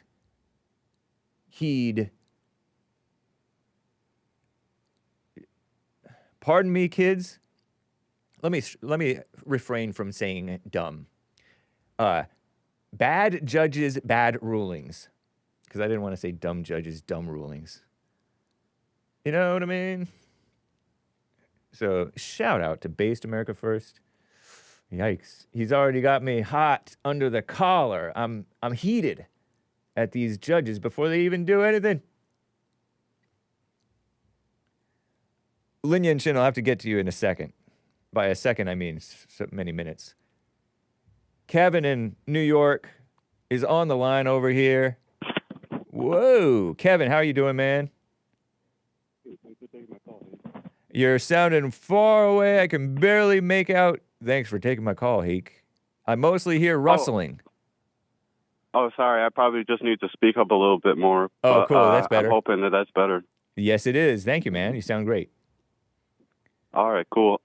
heed. Pardon me, kids. Let me refrain from saying dumb. Bad judges, bad rulings. Because I didn't want to say dumb judges, dumb rulings. You know what I mean? So, shout out to Based America First. Yikes. He's already got me hot under the collar. I'm heated at these judges before they even do anything. Lin Yen Chin, I'll have to get to you in a second. By a second, I mean so many minutes. Kevin in New York is on the line over here. Whoa. Kevin, how are you doing, man? You're sounding far away. I can barely make out. Thanks for taking my call, Hake. I mostly hear rustling. Oh, sorry. I probably just need to speak up a little bit more. Oh, but, cool. That's better. I'm hoping that's better. Yes, it is. Thank you, man. You sound great. All right, cool.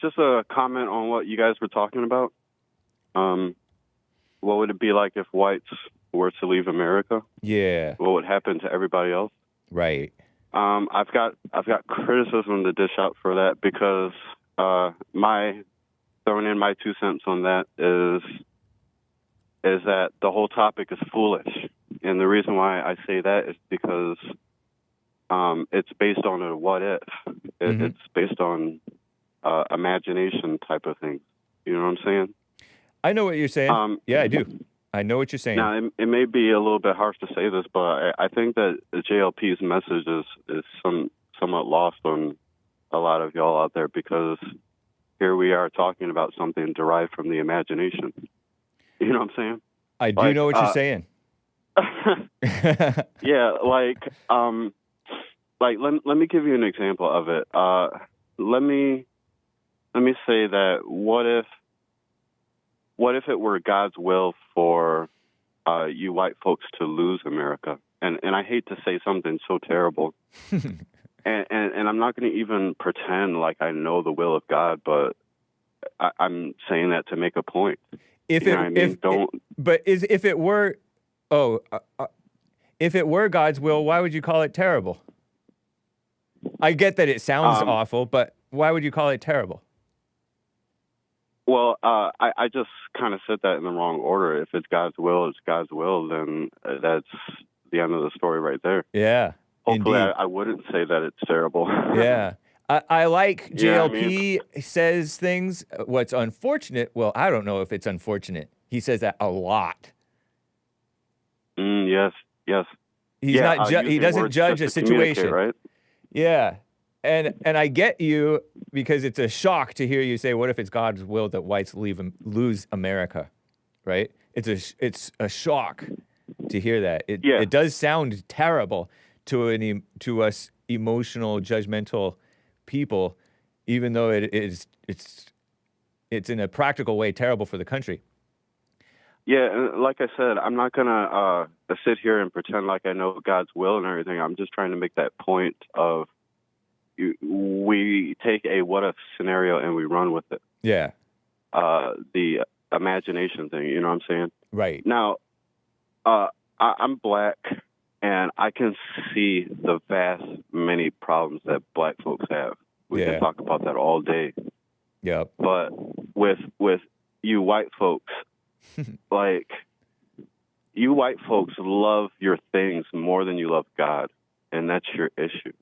Just a comment on what you guys were talking about. What would it be like if whites were to leave America? Yeah. What would happen to everybody else? Right. I've got criticism to dish out for that, because throwing in my 2 cents on that is that the whole topic is foolish. And the reason why I say that is because it's based on a what if. It's based on imagination type of thing. You know what I'm saying? I know what you're saying. Yeah, I do. I know what you're saying. Now, it may be a little bit harsh to say this, but I think that the JLP's message is somewhat lost on a lot of y'all out there, because here we are talking about something derived from the imagination. You know what I'm saying? I do know what you're saying. Yeah, let me give you an example of it. Let me say that what if it were God's will for you white folks to lose America? And I hate to say something so terrible, and I'm not going to even pretend like I know the will of God, but I'm saying that to make a point. If it were God's will, why would you call it terrible? I get that it sounds awful, but why would you call it terrible? Well, I just kind of said that in the wrong order. If it's God's will, it's God's will, then that's the end of the story right there. Yeah. Hopefully, indeed. I wouldn't say that it's terrible. Yeah. I like JLP You know what I mean? says things. What's unfortunate, well, I don't know if it's unfortunate. He says that a lot. Yes. He's Yeah, not. He using doesn't words judge a just to communicate, situation, right? Yeah, and I get you because it's a shock to hear you say, "What if it's God's will that whites lose America?" Right? It's a shock to hear that. It does sound terrible to us emotional, judgmental people, even though it's in a practical way terrible for the country. Yeah, and like I said, I'm not gonna sit here and pretend like I know God's will and everything. I'm just trying to make that point of we take a what if scenario and we run with it. Yeah. The imagination thing, you know what I'm saying? Right. Now, I'm black, and I can see the vast many problems that black folks have. We can talk about that all day. Yep. But with you white folks, like, you white folks love your things more than you love God, and that's your issue.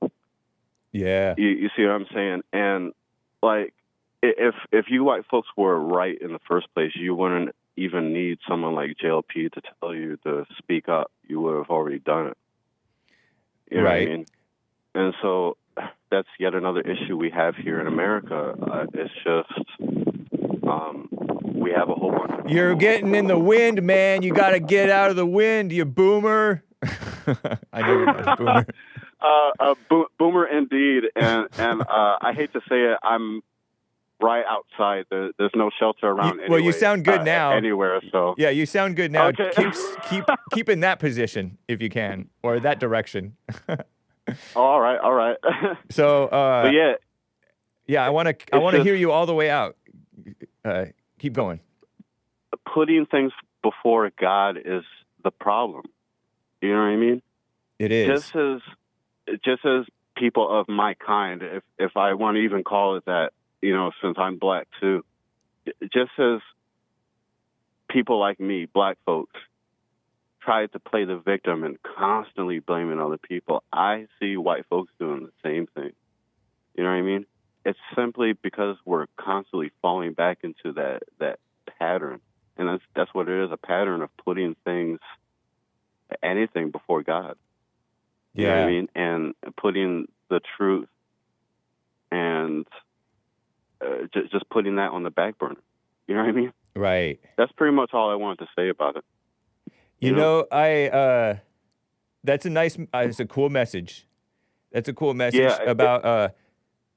Yeah. You see what I'm saying? And, like, if you white folks were right in the first place, you wouldn't even need someone like JLP to tell you to speak up. You would have already done it. You know what I mean? And so that's yet another issue we have here in America. It's just we have a whole bunch of You're getting in the wind, man. You got to get out of the wind, you boomer. I know you're not a boomer. Boomer indeed. And I hate to say it, I'm right outside. There's no shelter around anyway, well, you sound good now. Anywhere, so. Yeah, you sound good now. Okay. Keep in that position if you can, or that direction. All right. So, but yeah, I want to hear you all the way out. Keep going. Putting things before God is the problem. You know what I mean? It is. Just as people of my kind, if I want to even call it that, you know, since I'm black too, just as people like me, black folks, try to play the victim and constantly blaming other people, I see white folks doing the same thing. You know what I mean? It's simply because we're constantly falling back into that pattern. And that's what it is, a pattern of putting anything before God. You know what I mean? And putting the truth and just putting that on the back burner. You know what I mean? Right. That's pretty much all I wanted to say about it. You know, that's a cool message. That's a cool message about,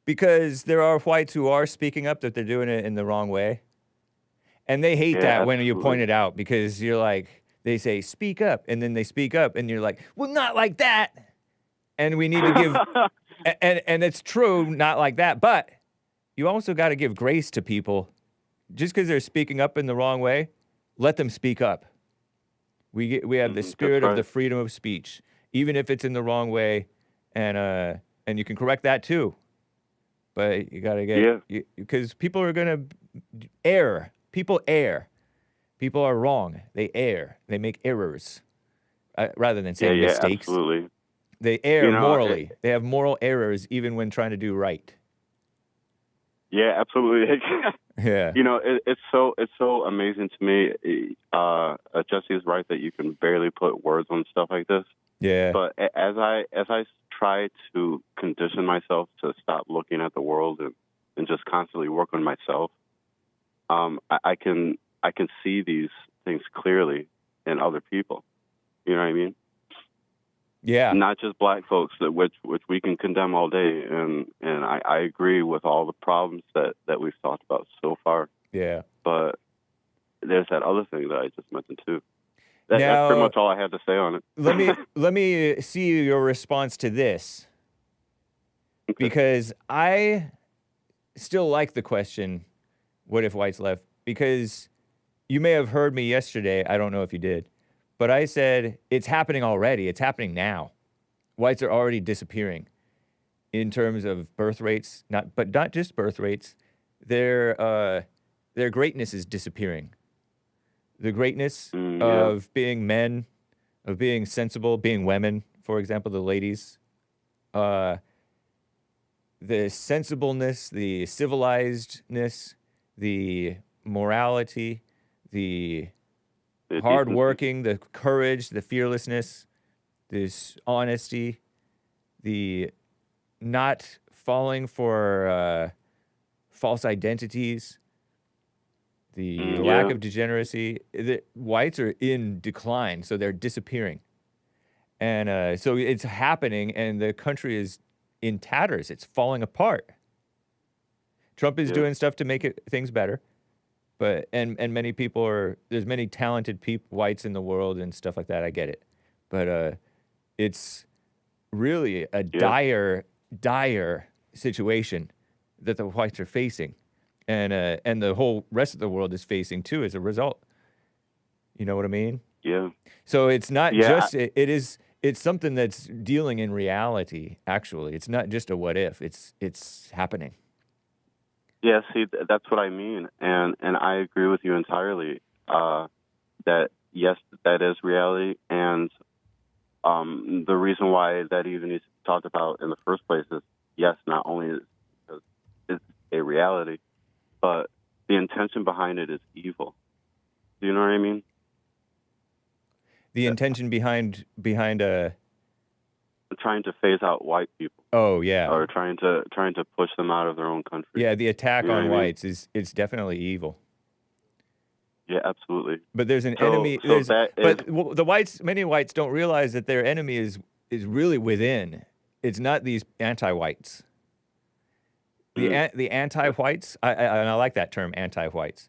because there are whites who are speaking up that they're doing it in the wrong way. And they hate that when you point it out, because you're like, they say, speak up, and then they speak up, and you're like, well, not like that. And we need to give, and it's true, not like that, but you also got to give grace to people. Just because they're speaking up in the wrong way, let them speak up. We have the spirit of the freedom of speech, even if it's in the wrong way, and you can correct that too. But you got to get, because people are going to err. People err. People are wrong. They err. They make errors, rather than saying mistakes. Absolutely. They err morally. They have moral errors even when trying to do right. Yeah, absolutely. Yeah. You know, it's so amazing to me. Jesse's right that you can barely put words on stuff like this. Yeah. But as I try to condition myself to stop looking at the world and and just constantly work on myself, I can see these things clearly in other people. You know what I mean? Yeah. Not just black folks, which we can condemn all day, and I agree with all the problems that we've talked about so far. Yeah. But there's that other thing that I just mentioned too. That's Now, pretty much all I had to say on it. let me see your response to this, because I still like the question, what if whites left? Because you may have heard me yesterday, I don't know if you did, but I said it's happening already. It's happening now. Whites are already disappearing in terms of birth rates, but not just birth rates. Their greatness is disappearing. The greatness of being men, of being sensible, being women, for example, the ladies, the sensibleness, the civilizedness, the morality, the hardworking, the courage, the fearlessness, this honesty, the not falling for false identities, the lack of degeneracy. The whites are in decline, so they're disappearing. And so it's happening, and the country is in tatters. It's falling apart. Trump is doing stuff to make things better. But and many people there's many talented whites in the world and stuff like that. I get it. But it's really a dire situation that the whites are facing. And the whole rest of the world is facing too as a result. You know what I mean? Yeah. So it's not just it's something that's dealing in reality. Actually, it's not just a what if. It's happening. Yeah. See, that's what I mean, and I agree with you entirely. That yes, that is reality, and the reason why that even needs to be talked about in the first place is yes, not only is it's a reality, but the intention behind it is evil. Do you know what I mean? The intention behind trying to phase out white people. Oh yeah. Or trying to push them out of their own country. Yeah, the attack You know on what I mean? whites it's definitely evil. Yeah, absolutely. But there's an enemy. So the whites, many whites don't realize that their enemy is really within. It's not these anti-whites. The anti-whites, and I like that term, anti-whites.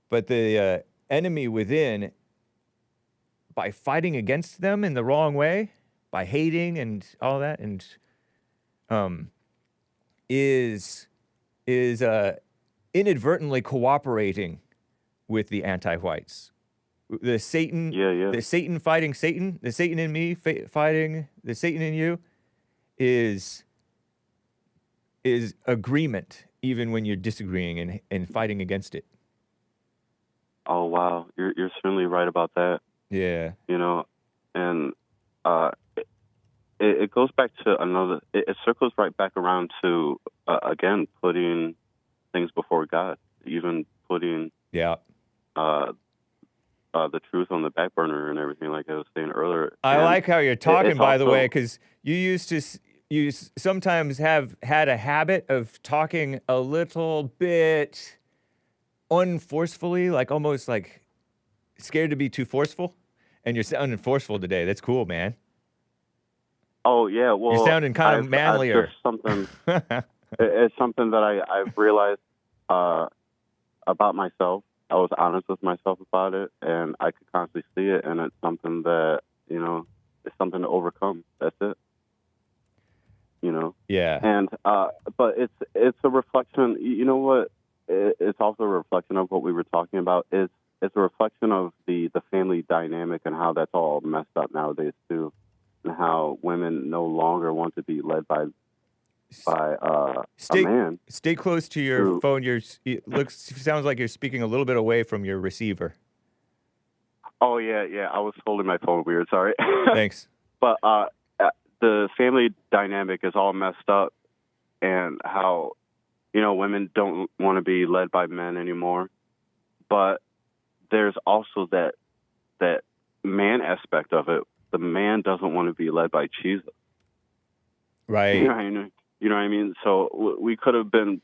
But the enemy within, by fighting against them in the wrong way, by hating and all that, and is inadvertently cooperating with the anti-whites. The Satan, the Satan fighting Satan, the Satan in me fighting the Satan in you, is agreement, even when you're disagreeing and fighting against it. Oh wow, you're certainly right about that. Yeah. You know, and it goes back to another. It circles right back around to again putting things before God, even putting the truth on the back burner and everything, like I was saying earlier. I like how you're talking, by the way, because you sometimes have had a habit of talking a little bit unforcefully, like almost like scared to be too forceful, and you're sounding forceful today. That's cool, man. Oh yeah, well, you're sounding kind of manlier. It's something that I've realized about myself. I was honest with myself about it, and I could constantly see it, and it's something that, you know, it's something to overcome. That's it. You know? Yeah. And, but it's a reflection, you know what? It's also a reflection of what we were talking about. It's a reflection of the family dynamic and how that's all messed up nowadays, too. And how women no longer want to be led by a man. Stay close to your phone. Sounds like you're speaking a little bit away from your receiver. Oh yeah. I was holding my phone weird. Sorry. Thanks. But the family dynamic is all messed up, and how, you know, women don't want to be led by men anymore. But there's also that man aspect of it. The man doesn't want to be led by Jesus. Right. You know what I mean? So we could have been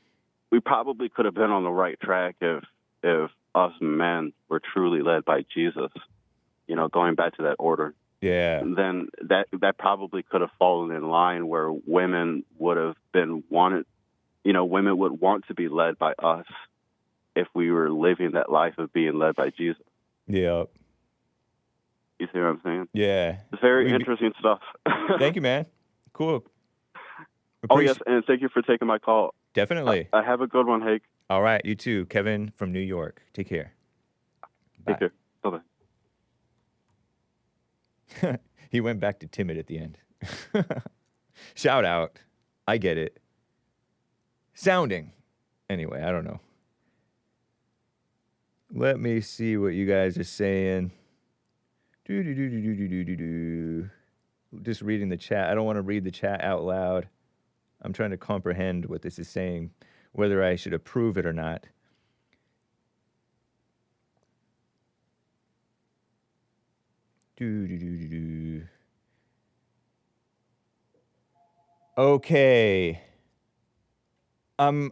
we probably could have been on the right track if us men were truly led by Jesus. You know, going back to that order. Yeah. Then that probably could have fallen in line where women would have been wanted. You know, women would want to be led by us if we were living that life of being led by Jesus. Yeah. You see what I'm saying? Yeah. It's very interesting stuff. Thank you, man. Cool. Oh, yes, and thank you for taking my call. Definitely. I have a good one, Hake. All right, you too. Kevin from New York. Take care. Bye. Take care. Bye-bye. He went back to timid at the end. Shout out. I get it. Sounding. Anyway, I don't know. Let me see what you guys are saying. Just reading the chat. I don't want to read the chat out loud. I'm trying to comprehend what this is saying, whether I should approve it or not. Okay. I'm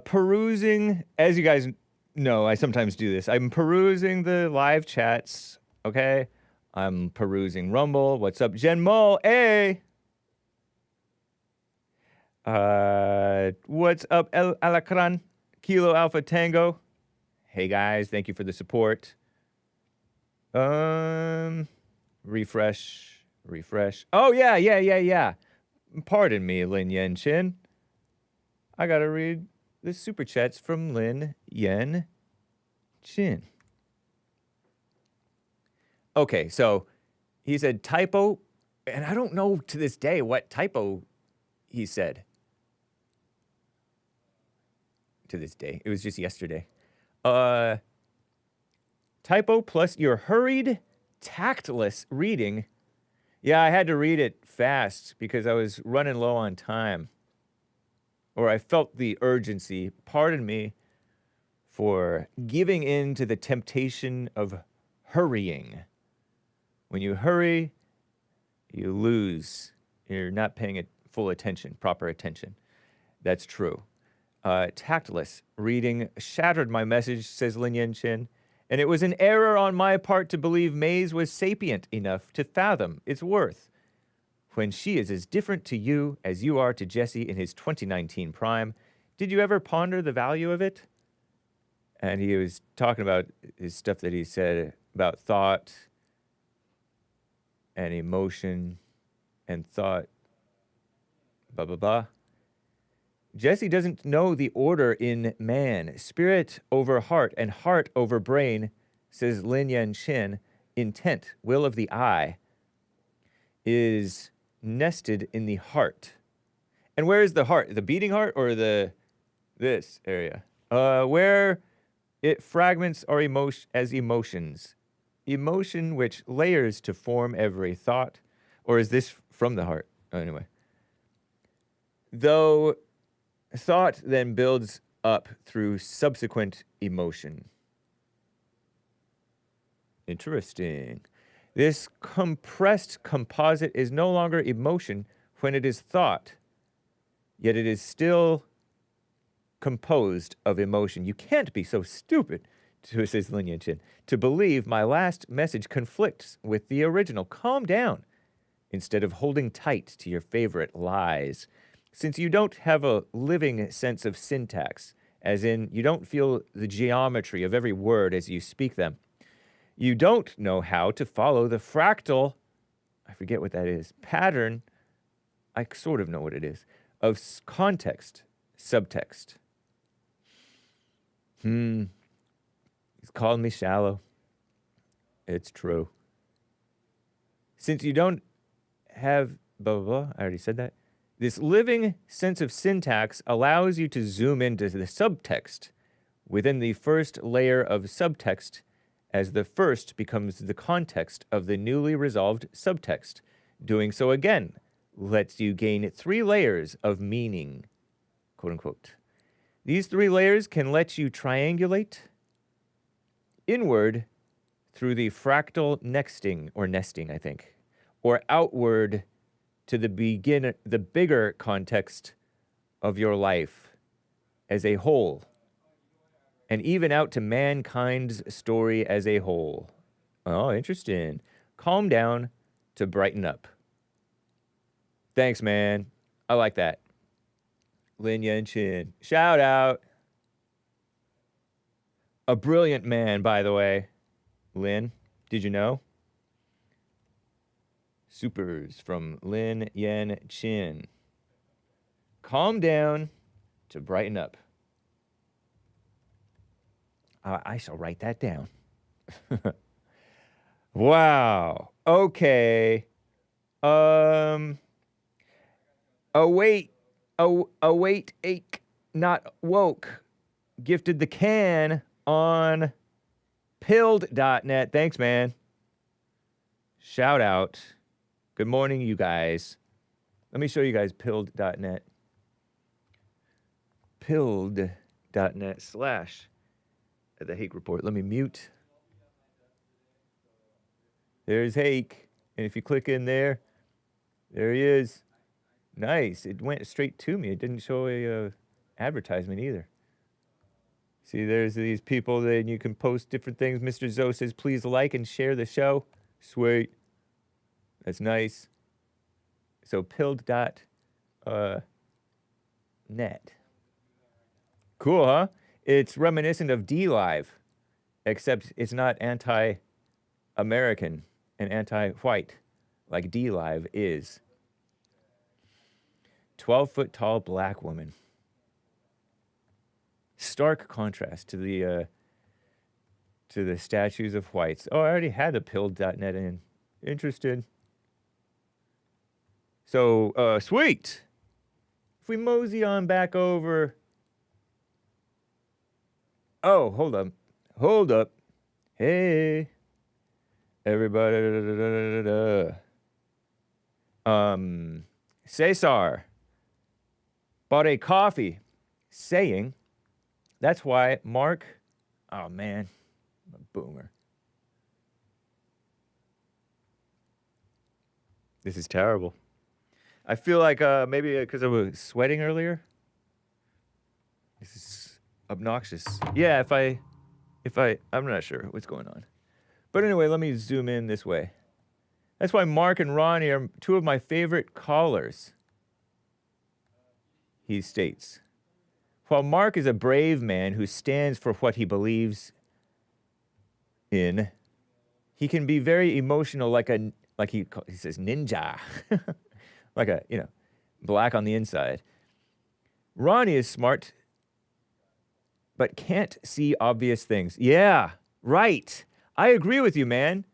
perusing, as you guys know, I sometimes do this. I'm perusing the live chats, okay? I'm perusing Rumble. What's up, Jen Mull? Hey! What's up, El Alacran? Kilo Alpha Tango. Hey, guys. Thank you for the support. Refresh. Oh, yeah. Pardon me, Lin Yen Chin. I gotta read the super chats from Lin Yen Chin. Okay, so he said typo, and I don't know to this day what typo he said. To this day. It was just yesterday. Typo plus your hurried, tactless reading. Yeah, I had to read it fast because I was running low on time. Or I felt the urgency. Pardon me for giving in to the temptation of hurrying. When you hurry, you lose. You're not paying it full attention, proper attention. That's true. Tactless reading shattered my message, says Lin Yen Chin, and it was an error on my part to believe Maze was sapient enough to fathom its worth when she is as different to you as you are to Jesse in his 2019 prime. Did you ever ponder the value of it? And he was talking about his stuff that he said about thought and emotion and thought, blah, blah, blah. Jesse doesn't know the order in man. Spirit over heart and heart over brain, says Lin Yen Chin. Intent, will of the eye, is nested in the heart. And where is the heart? The beating heart or this area? Where it fragments are as emotions. Emotion which layers to form every thought. Or is this from the heart? Anyway. Though thought then builds up through subsequent emotion. Interesting. This compressed composite is no longer emotion when it is thought, yet it is still composed of emotion. You can't be so stupid, says Lin Yen Chin, to believe my last message conflicts with the original. Calm down, instead of holding tight to your favorite lies. Since you don't have a living sense of syntax, as in you don't feel the geometry of every word as you speak them, you don't know how to follow the fractal, I forget what that is, pattern, I sort of know what it is, of context, subtext. He's calling me shallow. It's true. Since you don't have, blah, blah, blah, I already said that. This living sense of syntax allows you to zoom into the subtext within the first layer of subtext, as the first becomes the context of the newly resolved subtext. Doing so again lets you gain 3 layers of meaning, quote unquote. These 3 layers can let you triangulate inward through the fractal nesting, I think, or outward to the bigger context of your life. as a whole, and even out to mankind's story as a whole. Oh, interesting. Calm down to brighten up. Thanks, man. I like that. Lin Yen Chin. Shout out. A brilliant man, by the way. Lin, did you know? Supers from Lin Yen Chin. Calm down to brighten up. I shall write that down. Wow. Okay. Await, ache, not woke. Gifted the can on pilled.net. Thanks, man. Shout out. Good morning, you guys. Let me show you guys pilled.net. Pilled.net / the Hake report. Let me mute. There's Hake. And if you click in there, there he is. Nice. It went straight to me. It didn't show a advertisement either. See, there's these people that you can post different things. Mr. Zoe says, please like and share the show. Sweet. That's nice. So pilled.net. Cool, huh? It's reminiscent of D-Live, except it's not anti-American and anti-white like D-Live is. 12-foot tall black woman. Stark contrast to the statues of whites. Oh, I already had a pilled.net in. Interested. So, sweet. If we mosey on back over. Oh, hold up. Hold up. Hey. Everybody. Cesar bought a coffee saying that's why Mark, oh man, I'm a boomer. This is terrible. I feel like maybe because I was sweating earlier. This is obnoxious. Yeah, I'm not sure what's going on. But anyway, let me zoom in this way. That's why Mark and Ronnie are two of my favorite callers, he states. While Mark is a brave man who stands for what he believes in, he can be very emotional like he says ninja. Like a, black on the inside. Ronnie is smart, but can't see obvious things. Yeah, right. I agree with you, man.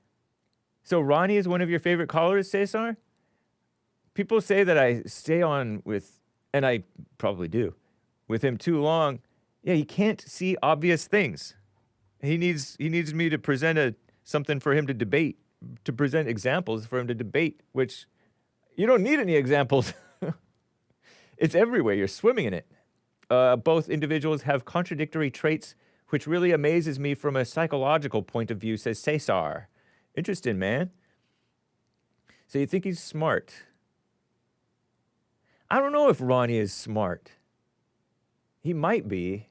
So Ronnie is one of your favorite callers, Cesar? People say that I stay on with, and I probably do, with him too long. Yeah, he can't see obvious things. He needs me to present something for him to debate, to present examples for him to debate, which you don't need any examples. It's everywhere. You're swimming in it. Both individuals have contradictory traits, which really amazes me from a psychological point of view, says Cesar. Interesting, man. So you think he's smart? I don't know if Ronnie is smart. He might be.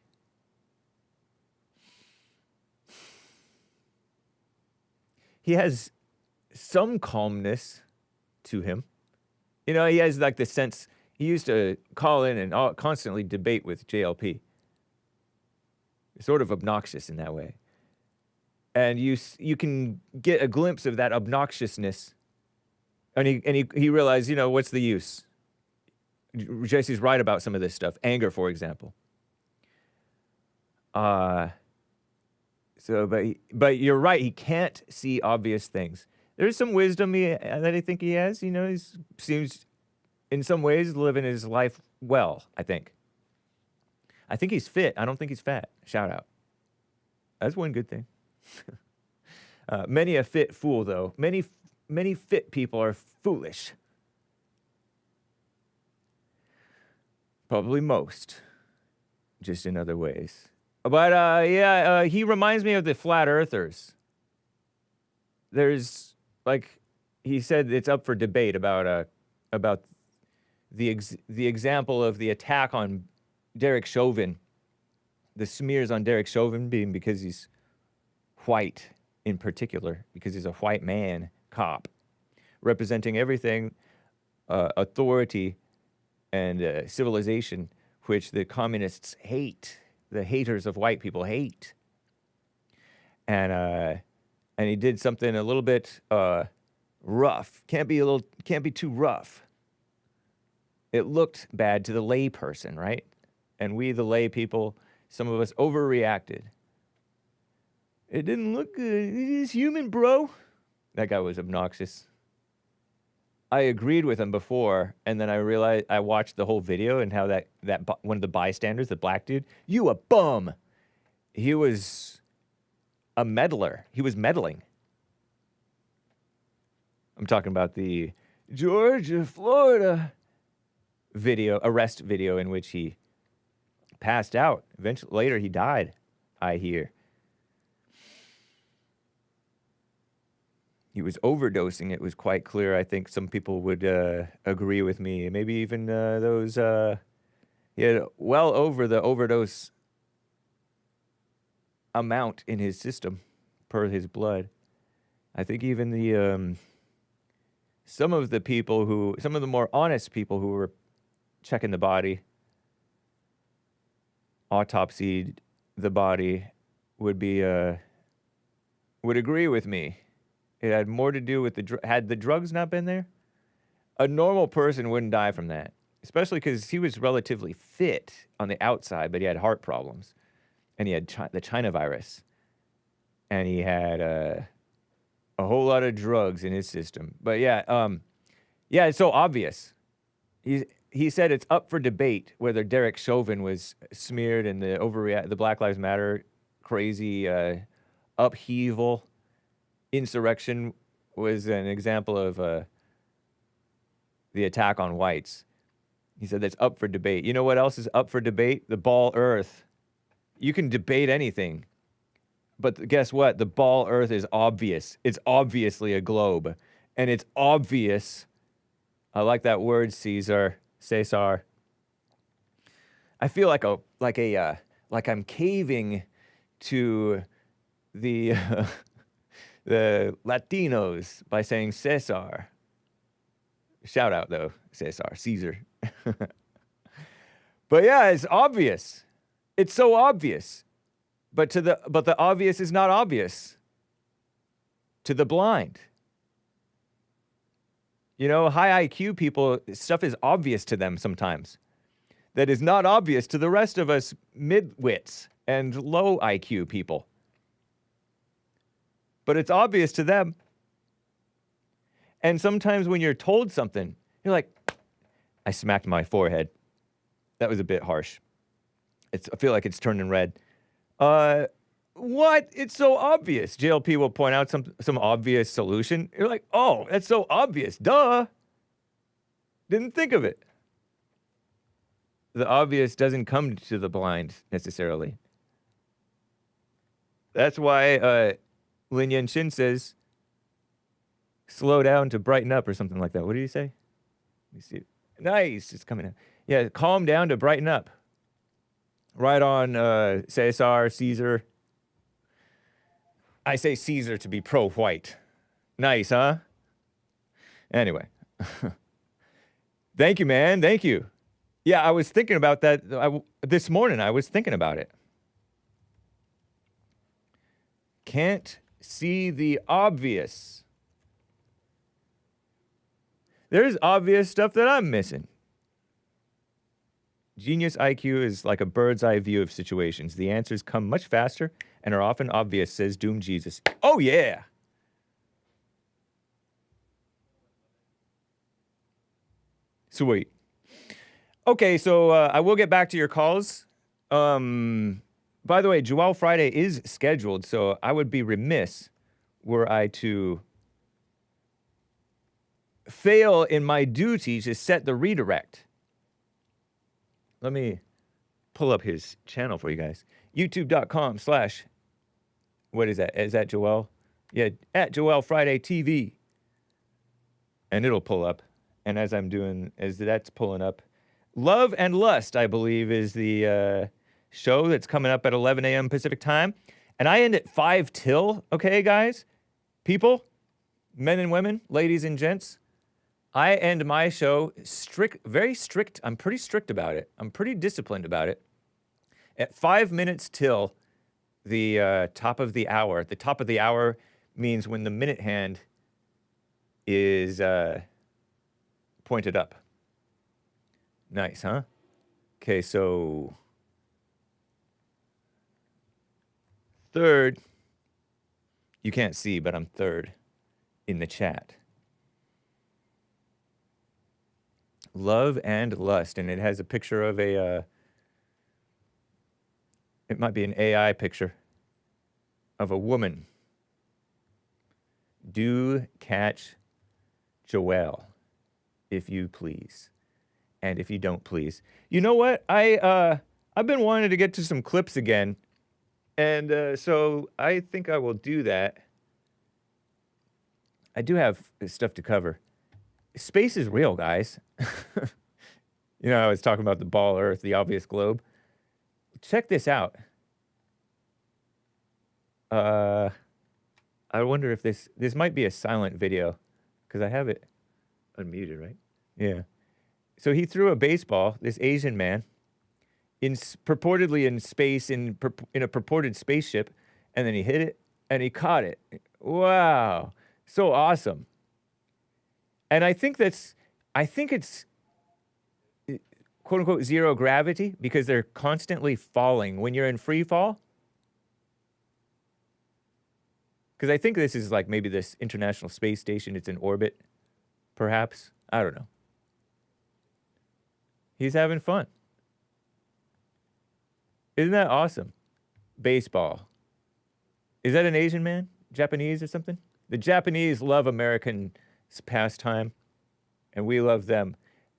He has some calmness to him. He has like the sense, he used to call in and constantly debate with JLP. Sort of obnoxious in that way. And you can get a glimpse of that obnoxiousness. And he realized, what's the use? Jesse's right about some of this stuff. Anger, for example. But you're right. He can't see obvious things. There's some wisdom that I think he has. He seems, in some ways, living his life well, I think. I think he's fit. I don't think he's fat. Shout out. That's one good thing. Many a fit fool, though. Many fit people are foolish. Probably most. Just in other ways. But, he reminds me of the flat earthers. There's, he said it's up for debate about the example of the attack on Derek Chauvin the smears on Derek Chauvin being because he's white in particular, because he's a white man cop representing everything, authority and civilization, which the communists hate. The haters of white people hate. And he did something a little bit rough. Can't be too rough. It looked bad to the lay person, right? And we, the lay people, some of us overreacted. It didn't look good. He's human, bro. That guy was obnoxious. I agreed with him before, and then I realized I watched the whole video and how that one of the bystanders, the black dude, you a bum. He was a meddler. He was meddling. I'm talking about the Georgia, Florida arrest video in which he passed out. Eventually, later he died, I hear. He was overdosing. It was quite clear. I think some people would agree with me. Maybe even those, he had well over the overdose amount in his system per his blood. I think even the, some of the more honest people who were checking the body, autopsied the body, would agree with me. It had more to do with had the drugs not been there, a normal person wouldn't die from that, especially because he was relatively fit on the outside, but he had heart problems, and he had the China virus, and he had a whole lot of drugs in his system. But yeah, it's so obvious. He said it's up for debate whether Derek Chauvin was smeared in the Black Lives Matter crazy upheaval. Insurrection was an example of the attack on whites. He said that's up for debate. You know what else is up for debate? The ball Earth. You can debate anything, but guess what? The ball Earth is obvious. It's obviously a globe, and it's obvious. I like that word, Cesar. I feel like I'm caving to the the Latinos by saying Cesar. Shout out though, Caesar. But yeah, it's obvious. It's so obvious. But the obvious is not obvious to the blind. You know, high IQ people, stuff is obvious to them sometimes. That is not obvious to the rest of us midwits and low IQ people. But it's obvious to them. And sometimes when you're told something, you're like, I smacked my forehead. That was a bit harsh. I feel like it's turning red. What? It's so obvious. JLP will point out some obvious solution. You're like, oh, that's so obvious. Duh. Didn't think of it. The obvious doesn't come to the blind necessarily. That's why Lin Yen Chin says, slow down to brighten up or something like that. What did he say? Let me see. Nice. It's coming out. Yeah, calm down to brighten up. Right on Caesar. I say Caesar to be pro-white. Nice, huh? Anyway. Thank you, man. Thank you. Yeah, I was thinking about that this morning. I was thinking about it. Can't see the obvious. There's obvious stuff that I'm missing. Genius IQ is like a bird's eye view of situations. The answers come much faster and are often obvious, says Doom Jesus. Oh, yeah. Sweet. Okay, so I will get back to your calls. By the way, Joel Friday is scheduled, so I would be remiss were I to fail in my duty to set the redirect. Let me pull up his channel for you guys. YouTube.com/ what is that? Is that Joel? Yeah, at Joel Friday TV. And it'll pull up. And as that's pulling up, Love and Lust, I believe, is the show that's coming up at 11 a.m. Pacific time. And I end at 5 till, okay, guys? People, men and women, ladies and gents. I end my show very strict. I'm pretty strict about it. I'm pretty disciplined about it. At 5 minutes till the top of the hour. The top of the hour means when the minute hand is pointed up. Nice, huh? Okay, so third, you can't see, but I'm third in the chat. Love and Lust, and it has a picture of a, it might be an AI picture of a woman. Do catch Joelle, if you please. And if you don't, please. You know what? I've been wanting to get to some clips again. And so I think I will do that. I do have stuff to cover. Space is real, guys. You know, I was talking about the ball Earth, the obvious globe. Check this out. I wonder if this might be a silent video, because I have it unmuted, right? Yeah. So he threw a baseball, this Asian man, purportedly in space, in a purported spaceship, and then he hit it, and he caught it. Wow. So awesome. And I think it's quote unquote zero gravity because they're constantly falling when you're in free fall. Because I think this is like maybe this International Space Station, it's in orbit, perhaps. I don't know. He's having fun. Isn't that awesome? Baseball. Is that an Asian man? Japanese or something? The Japanese love American pastime, and we love them.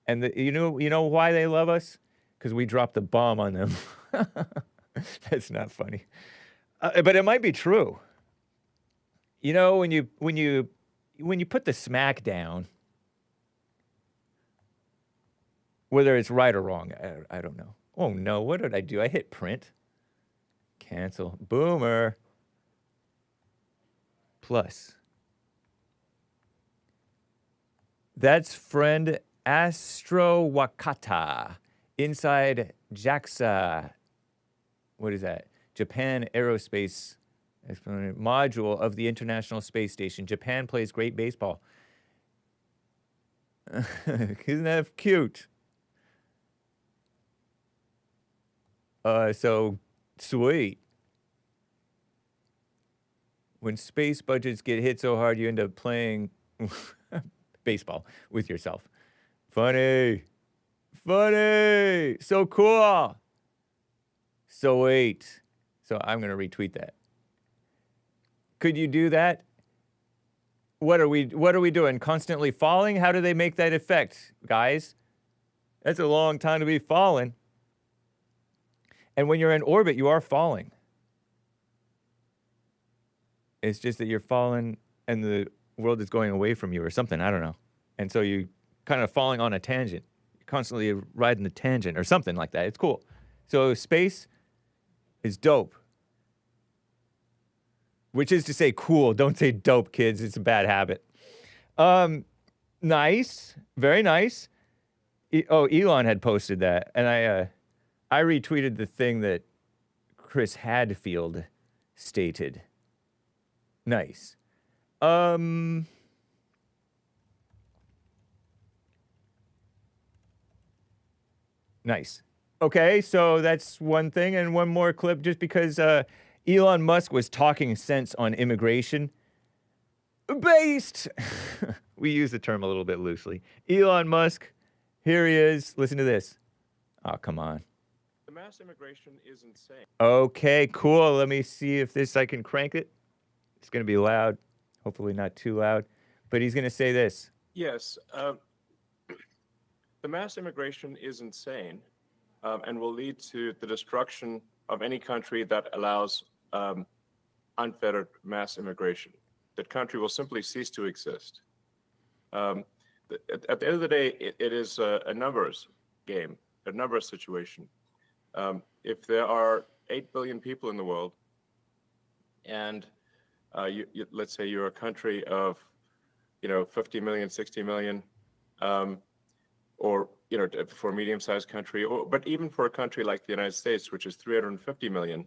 And you know why they love us? Because we dropped the bomb on them. That's not funny, but it might be true. You know, when you put the smack down, whether it's right or wrong, I don't know. Oh no, what did I do? I hit print. Cancel. Boomer. Plus. That's friend Astro Wakata inside JAXA. What is that? Japan Aerospace module of the International Space Station. Japan plays great baseball. Isn't that cute? So sweet. When space budgets get hit so hard, you end up playing baseball with yourself. Funny. Funny. So cool. So wait. So I'm going to retweet that. Could you do that? What are we doing? Constantly falling? How do they make that effect, guys? That's a long time to be falling. And when you're in orbit, you are falling. It's just that you're falling and the world is going away from you or something. I don't know. And so you kind of falling on a tangent. You're constantly riding the tangent or something like that. It's cool. So space is dope. Which is to say cool. Don't say dope, kids. It's a bad habit. Nice. Very nice. Elon had posted that. And I retweeted the thing that Chris Hadfield stated. Nice. Nice. Okay, so that's one thing. And one more clip just because Elon Musk was talking sense on immigration. Based. We use the term a little bit loosely. Elon Musk, here he is. Listen to this. Oh, come on. The mass immigration is insane. Okay, cool. Let me see if I can crank it. It's going to be loud. Hopefully not too loud. But he's going to say this. Yes. The mass immigration is insane and will lead to the destruction of any country that allows unfettered mass immigration. That country will simply cease to exist. At the end of the day, it is a numbers game, a numbers situation. If there are 8 billion people in the world, and let's say you're a country of, 50 million, 60 million, or, for a medium-sized country, but even for a country like the United States, which is 350 million,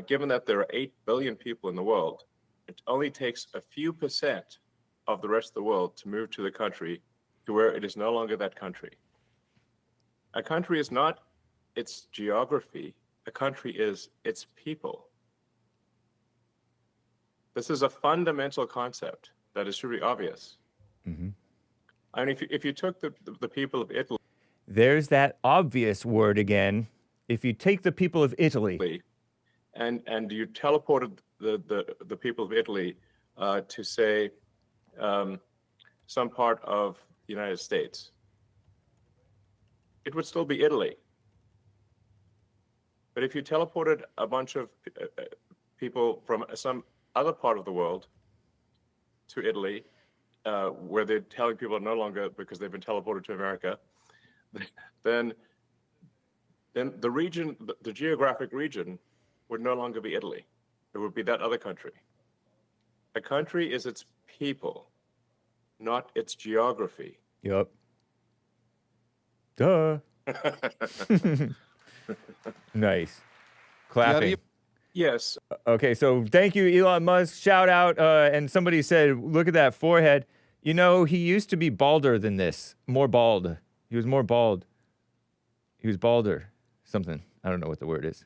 given that there are 8 billion people in the world, it only takes a few percent of the rest of the world to move to the country to where it is no longer that country. A country is not its geography. A country is its people. This is a fundamental concept that is truly obvious. Mm-hmm. I mean, if you took the people of Italy, There's that obvious word again. If you take the people of Italy, and you teleported the people of Italy to, say, some part of the United States, it would still be Italy. But if you teleported a bunch of people from some other part of the world to Italy, where they're telling people no longer because they've been teleported to America, then the region, the geographic region, would no longer be Italy. It would be that other country. A country is its people, not its geography. Yup. Duh. Nice. Clapping. Yes. Okay, so thank you, Elon Musk. Shout out. And somebody said, look at that forehead. You know, he used to be balder than this. More bald. He was more bald. He was balder. Something. I don't know what the word is.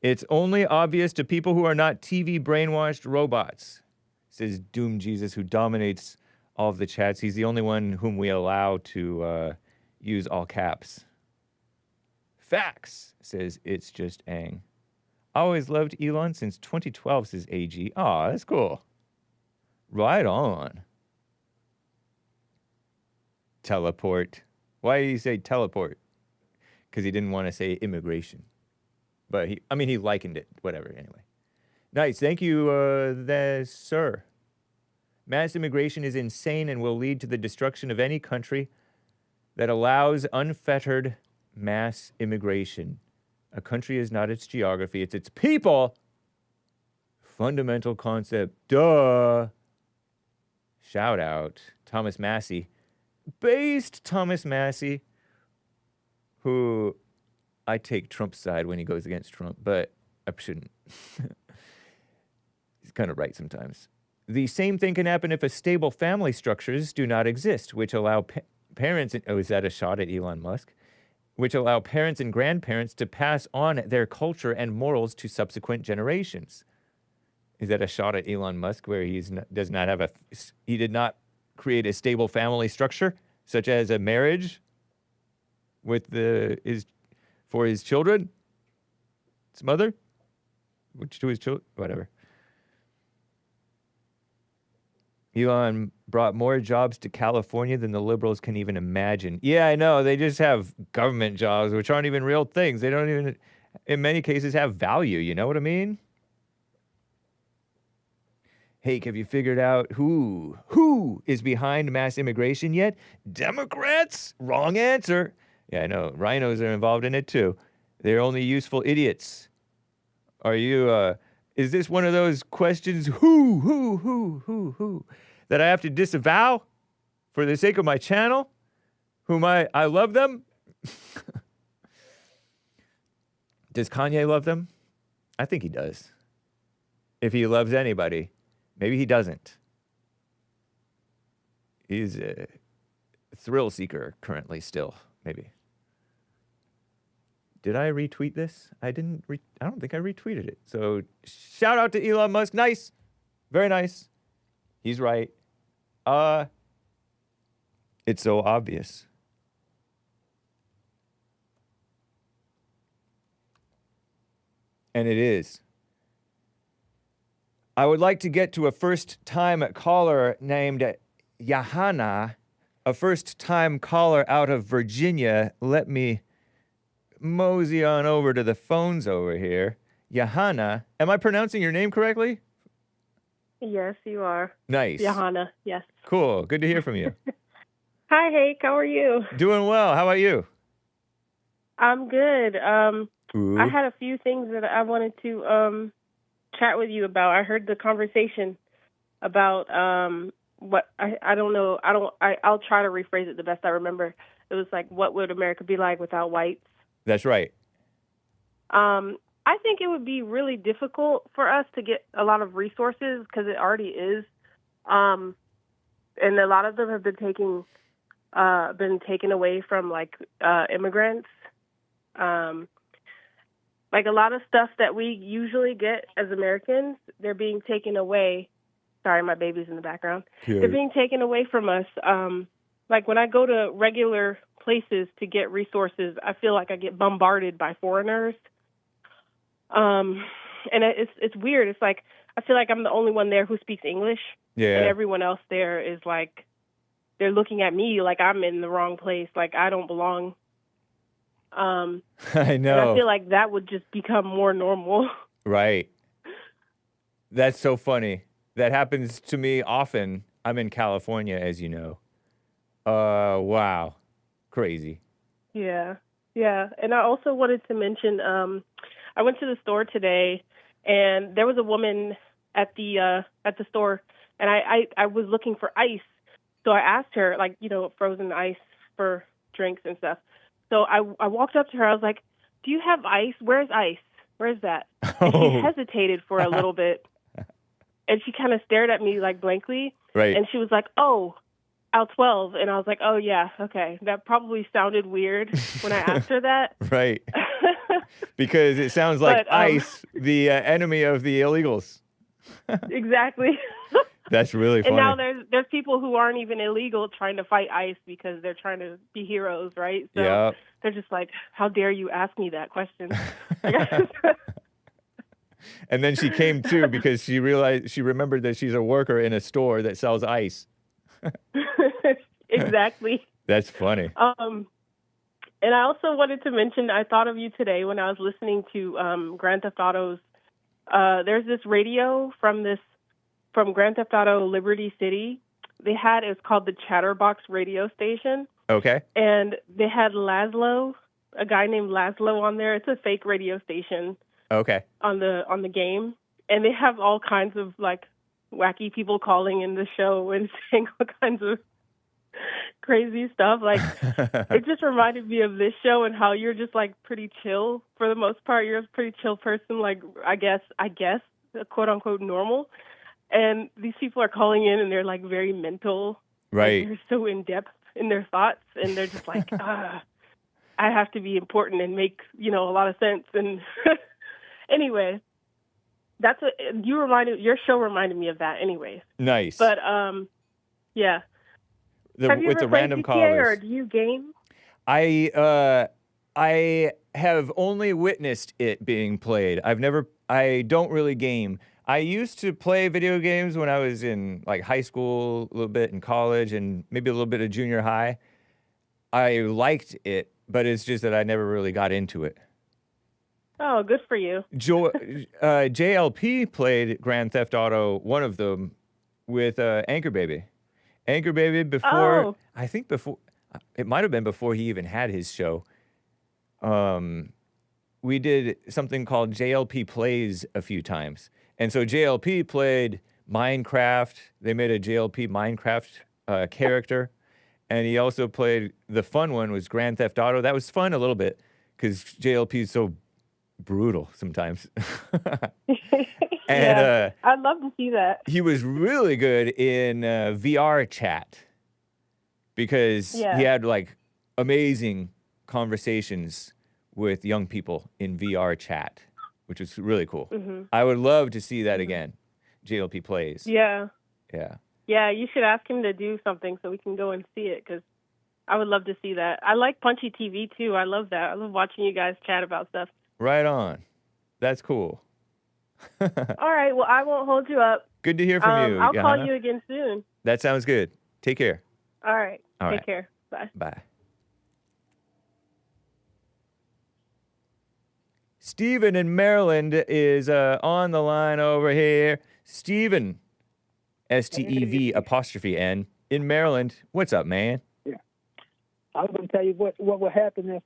It's only obvious to people who are not TV brainwashed robots, says Doom Jesus, who dominates all of the chats. He's the only one whom we allow to use all caps. Facts, says It's Just Ang. Always loved Elon since 2012, says AG. Aw, that's cool. Right on. Teleport. Why did he say teleport? Because he didn't want to say immigration. But he likened it. Whatever, anyway. Nice. Thank you, sir. Mass immigration is insane and will lead to the destruction of any country that allows unfettered mass immigration. A country is not its geography, it's its people. Fundamental concept. Duh. Shout out. Thomas Massey. Based Thomas Massey, who I take Trump's side when he goes against Trump, but I shouldn't. He's kind of right sometimes. The same thing can happen if a stable family structures do not exist, which allow parents, is that a shot at Elon Musk? Which allow parents and grandparents to pass on their culture and morals to subsequent generations. Is that a shot at Elon Musk where he did not create a stable family structure, such as a marriage with for his children, his mother, which to his children, whatever. Elon brought more jobs to California than the liberals can even imagine. Yeah, I know. They just have government jobs, which aren't even real things. They don't even, in many cases, have value. You know what I mean? Hake, have you figured out who is behind mass immigration yet? Democrats? Wrong answer. Yeah, I know. Rhinos are involved in it too. They're only useful idiots. Are you, is this one of those questions, who, that I have to disavow for the sake of my channel? Whom I love them? Does Kanye love them? I think he does. If he loves anybody, maybe he doesn't. He's a thrill seeker currently still, maybe. Did I retweet this? I don't think I retweeted it. So shout out to Elon Musk. Nice. Very nice. He's right. It's so obvious. And it is. I would like to get to a first-time caller named YAHANNA, a first-time caller out of Virginia. Let me mosey on over to the phones over here. YAHANNA, am I pronouncing your name correctly? Yes, you are. Nice. YAHANNA, yes. Cool. Good to hear from you. Hi, Hake. How are you? Doing well. How about you? I'm good. I Ooh. had a few things that I wanted to chat with you about. I heard the conversation about what I don't know. I'll try to rephrase it the best I remember. It was like, what would America be like without whites? That's right. I think it would be really difficult for us to get a lot of resources because it already is. And a lot of them have been taken away from like immigrants. Like a lot of stuff that we usually get as Americans, they're being taken away. Sorry, my baby's in the background. Cute. They're being taken away from us. Like when I go to regular places to get resources, I feel like I get bombarded by foreigners. And it's weird. It's like I feel like I'm the only one there who speaks English. Yeah. And everyone else there is like, they're looking at me like I'm in the wrong place, like I don't belong. I And know. I feel like that would just become more normal. Right. That's so funny. That happens to me often. I'm in California, as you know. Wow. Crazy. Yeah. And I also wanted to mention, I went to the store today, and there was a woman at the store, and I was looking for ice. So I asked her, like, frozen ice for drinks and stuff. So I walked up to her. I was like, "Do you have ice? Where's ice? Where's that?" And she hesitated for a little bit, and she kind of stared at me like blankly. Right. And she was like, "Oh, aisle 12." And I was like, "Oh yeah, okay." That probably sounded weird when I asked her that. Right. Because it sounds like But, ICE, the enemy of the illegals. Exactly. That's really funny. And now there's people who aren't even illegal trying to fight ICE because they're trying to be heroes, right? So Yep. they're just like, "How dare you ask me that question?" And then she came to because she remembered that she's a worker in a store that sells ice. Exactly. That's funny. And I also wanted to mention, I thought of you today when I was listening to Grand Theft Auto's. There's this radio from Grand Theft Auto Liberty City. It's called the Chatterbox radio station. Okay. And they had Laszlo, a guy named Laszlo on there. It's a fake radio station. Okay. On the game, and they have all kinds of like wacky people calling in the show and saying all kinds of crazy stuff. Like it just reminded me of this show and how you're just like pretty chill for the most part. You're a pretty chill person, like I guess quote unquote normal. And these people are calling in and they're like very mental. Right. Like, they're so in depth in their thoughts, and they're just like, I have to be important and make a lot of sense. And anyway, your show reminded me of that anyway. Nice. But yeah. Have you with ever the played random GTA, callers. or do you game? I have only witnessed it being played. I don't really game. I used to play video games when I was in like high school, a little bit in college, and maybe a little bit of junior high. I liked it, but it's just that I never really got into it. Oh, good for you. JLP played Grand Theft Auto, one of them, with Anchor Baby. Anchor Baby before, Oh. I think before, it might have been before he even had his show. We did something called JLP Plays a few times. And so JLP played Minecraft. They made a JLP Minecraft character. And he also played, the fun one was Grand Theft Auto. That was fun a little bit because JLP is so brutal sometimes. And I'd love to see that. he was really good in VR chat because he had like amazing conversations with young people in VR chat, which was really cool. Mm-hmm. I would love to see that again. JLP Plays. Yeah. Yeah. Yeah, you should ask him to do something so we can go and see it, because I would love to see that. I like Punchy TV, too. I love that. I love watching you guys chat about stuff. Right on. That's cool. All right. Well, I won't hold you up. Good to hear from you, I'll call Johanna. you again soon. That sounds good. Take care. All right. All Take right. care. Bye. Bye. Steven in Maryland is on the line over here. Steven, STEV''N, in Maryland. What's up, man? Yeah. I was going to tell you what would happen if,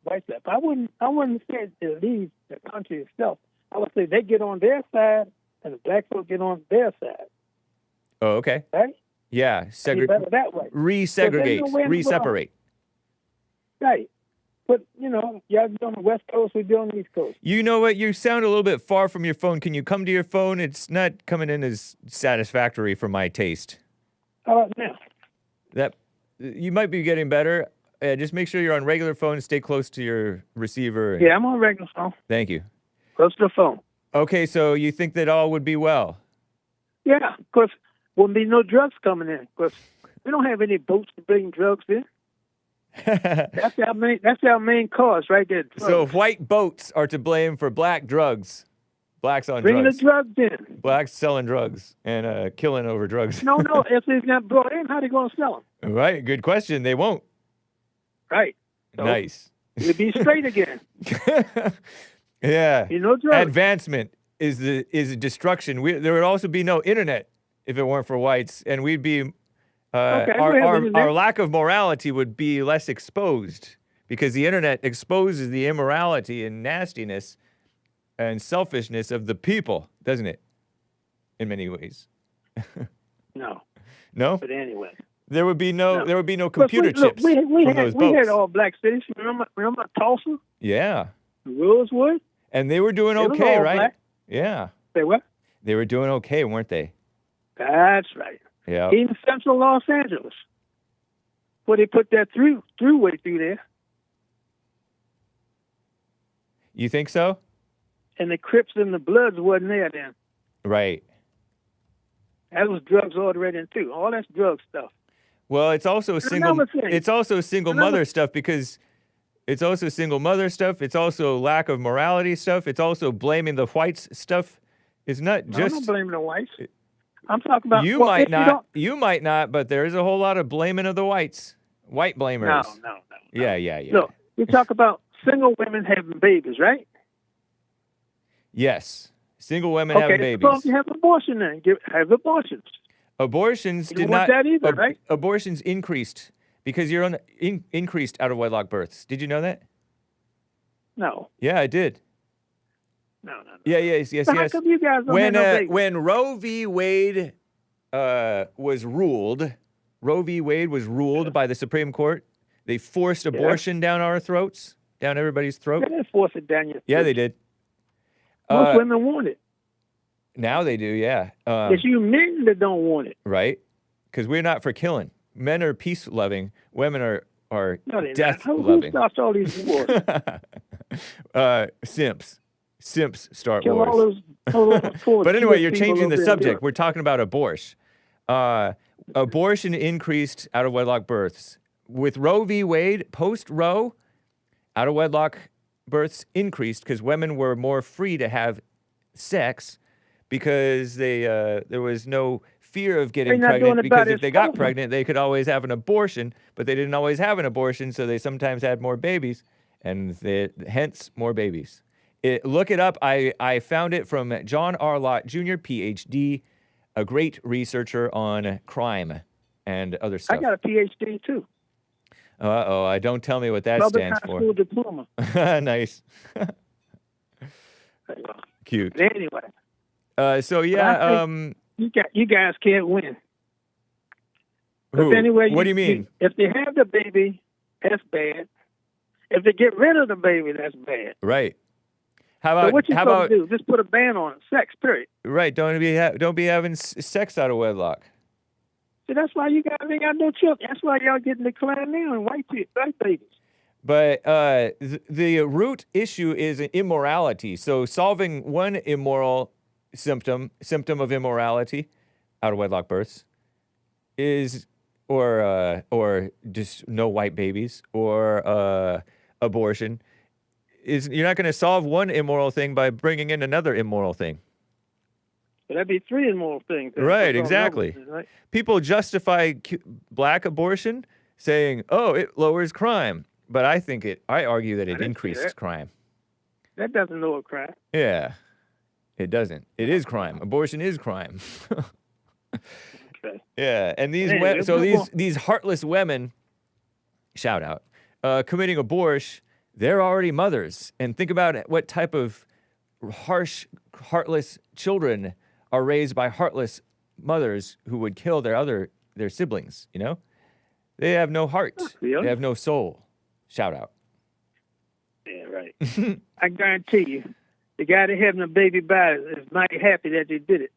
vice versa. I wouldn't say it leaves the country itself. I would say they get on their side and the black folks get on their side. Oh, okay. Right? Yeah. Be better that way. Resegregate. There's no way in the world. Reseparate. Right. But, y'all be on the West Coast, we be on the East Coast. You know what? You sound a little bit far from your phone. Can you come to your phone? It's not coming in as satisfactory for my taste. How about now? That you might be getting better. Just make sure you're on regular phone and stay close to your receiver. Yeah, I'm on regular phone. Thank you. Close to the phone. Okay, so you think that all would be well? Yeah, because wouldn't be no drugs coming in. Because we don't have any boats to bring drugs in. That's our main cause right there. Drugs. So white boats are to blame for black drugs. Blacks on Bringing drugs. the drugs in. Blacks selling drugs and killing over drugs. No, if it's not brought in, how they going to sell them? Right, good question. They won't. Right. So Nice. You'll be straight again. Yeah. No drugs. Advancement is a destruction. There would also be no internet if it weren't for whites, and we'd be our lack of morality would be less exposed because the internet exposes the immorality and nastiness and selfishness of the people, doesn't it? In many ways. No. No? But anyway. There would be no computer chips we from those boats. had all black cities. Remember Tulsa? Yeah. Rosewood? And they were doing It was okay, all right? black. Yeah. Say what? They were doing okay, weren't they? That's right. Yeah. Even central Los Angeles, where they put that throughway through there. You think so? And the Crips and the Bloods wasn't there then. Right. That was drugs already in too. All that's drug stuff. Well, it's also single mother stuff because it's also single mother stuff. It's also lack of morality stuff. It's also blaming the whites stuff. It's not just I'm not blaming the whites. I'm talking about you might not, but there is a whole lot of blaming of the whites. White blamers. No. Yeah. Look, you talk about single women having babies, right? Yes. Single women having babies. Okay, so if you have abortion then, have abortions. Abortions did not. That either, right? Abortions increased because you're on increased out of wedlock births. Did you know that? No. Yeah, I did. No. Yeah, yes. So how come you guys don't have no babies? When Roe v. Wade was ruled by the Supreme Court, they forced abortion down our throats, down everybody's throat. They didn't force it down your throat. Yeah, they did. Most women want it. Now they do, yeah. It's you men that don't want it. Right? Because we're not for killing. Men are peace-loving. Women are death-loving. Who starts all these wars? Simps. Simps start Kill wars. all those poor But anyway, you're people changing the over in subject. Europe. We're talking about Aborsh. Abortion increased out of wedlock births. With Roe v. Wade, post-Roe, out of wedlock births increased because women were more free to have sex because there was no fear of getting pregnant because if they got pregnant, they could always have an abortion, but they didn't always have an abortion, so they sometimes had more babies, and hence more babies. Look it up. I found it from John R. Lott, Jr., Ph.D., a great researcher on crime and other stuff. I got a PhD, too. Uh-oh, don't tell me what that Public stands high for. school diploma. Nice. Cute. But anyway. So yeah, you guys can't win. who? But anyway, What do you mean? If they have the baby, that's bad. If they get rid of the baby, that's bad. Right. How So about what you supposed to do? Just put a ban on it. Sex, period. Right? Don't be having sex out of wedlock. See, that's why you guys ain't got no children. That's why y'all getting declined now in white babies. But the root issue is immorality. So solving one immoral symptom of immorality, out of wedlock births, is or just no white babies or abortion. You're not going to solve one immoral thing by bringing in another immoral thing. But that'd be three immoral things. Right, exactly. Right? People justify black abortion saying, "Oh, it lowers crime," but I argue that it increased crime. That doesn't lower crime. Yeah, it doesn't. It is crime. Abortion is crime. Okay. Yeah, and these heartless women, shout out, committing abortion, they're already mothers. And think about what type of harsh, heartless children are raised by heartless mothers who would kill their siblings, you know? They have no heart. Really? They have no soul. Shout out. Yeah, right. I guarantee you, the guy that having a baby by is mighty happy that they did it.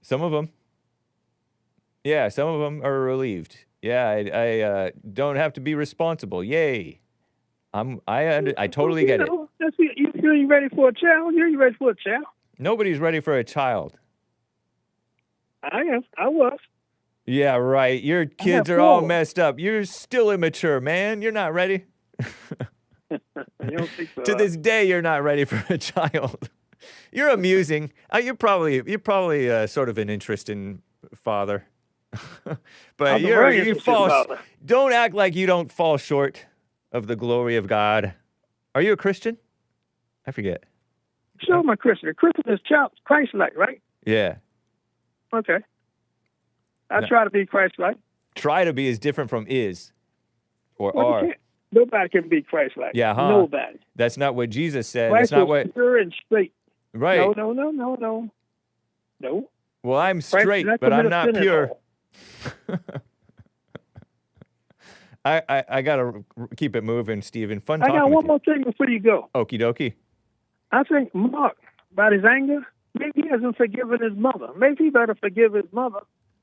Some of them. Yeah, some of them are relieved. Yeah, I don't have to be responsible. Yay. I totally get it. You ready for a child? You ready for a child? Nobody's ready for a child. I am. I was. Yeah, right. Your kids are all messed up. You're still immature, man. You're not ready. You don't think so, To this day, you're not ready for a child. You're amusing. You're probably sort of an interesting father. But you fall. Don't act like you don't fall short of the glory of God. Are you a Christian? I forget. Sure, I'm a Christian. A Christian is Christ-like, right? Yeah. Okay. I try to be Christ-like. Try to be is different from is or Well, are. Nobody can be Christ-like. Yeah, huh? Nobody. That's not what Jesus said. Christ That's not is what. pure and straight. Right. No. Well, I'm Christ straight, did not but I'm commit a not sin at pure. all. I gotta keep it moving, Stephen. Fun I talking got with one you. more thing before you go. Okie dokie. I think Mark, about his anger, maybe he hasn't forgiven his mother. Maybe he better forgive his mother,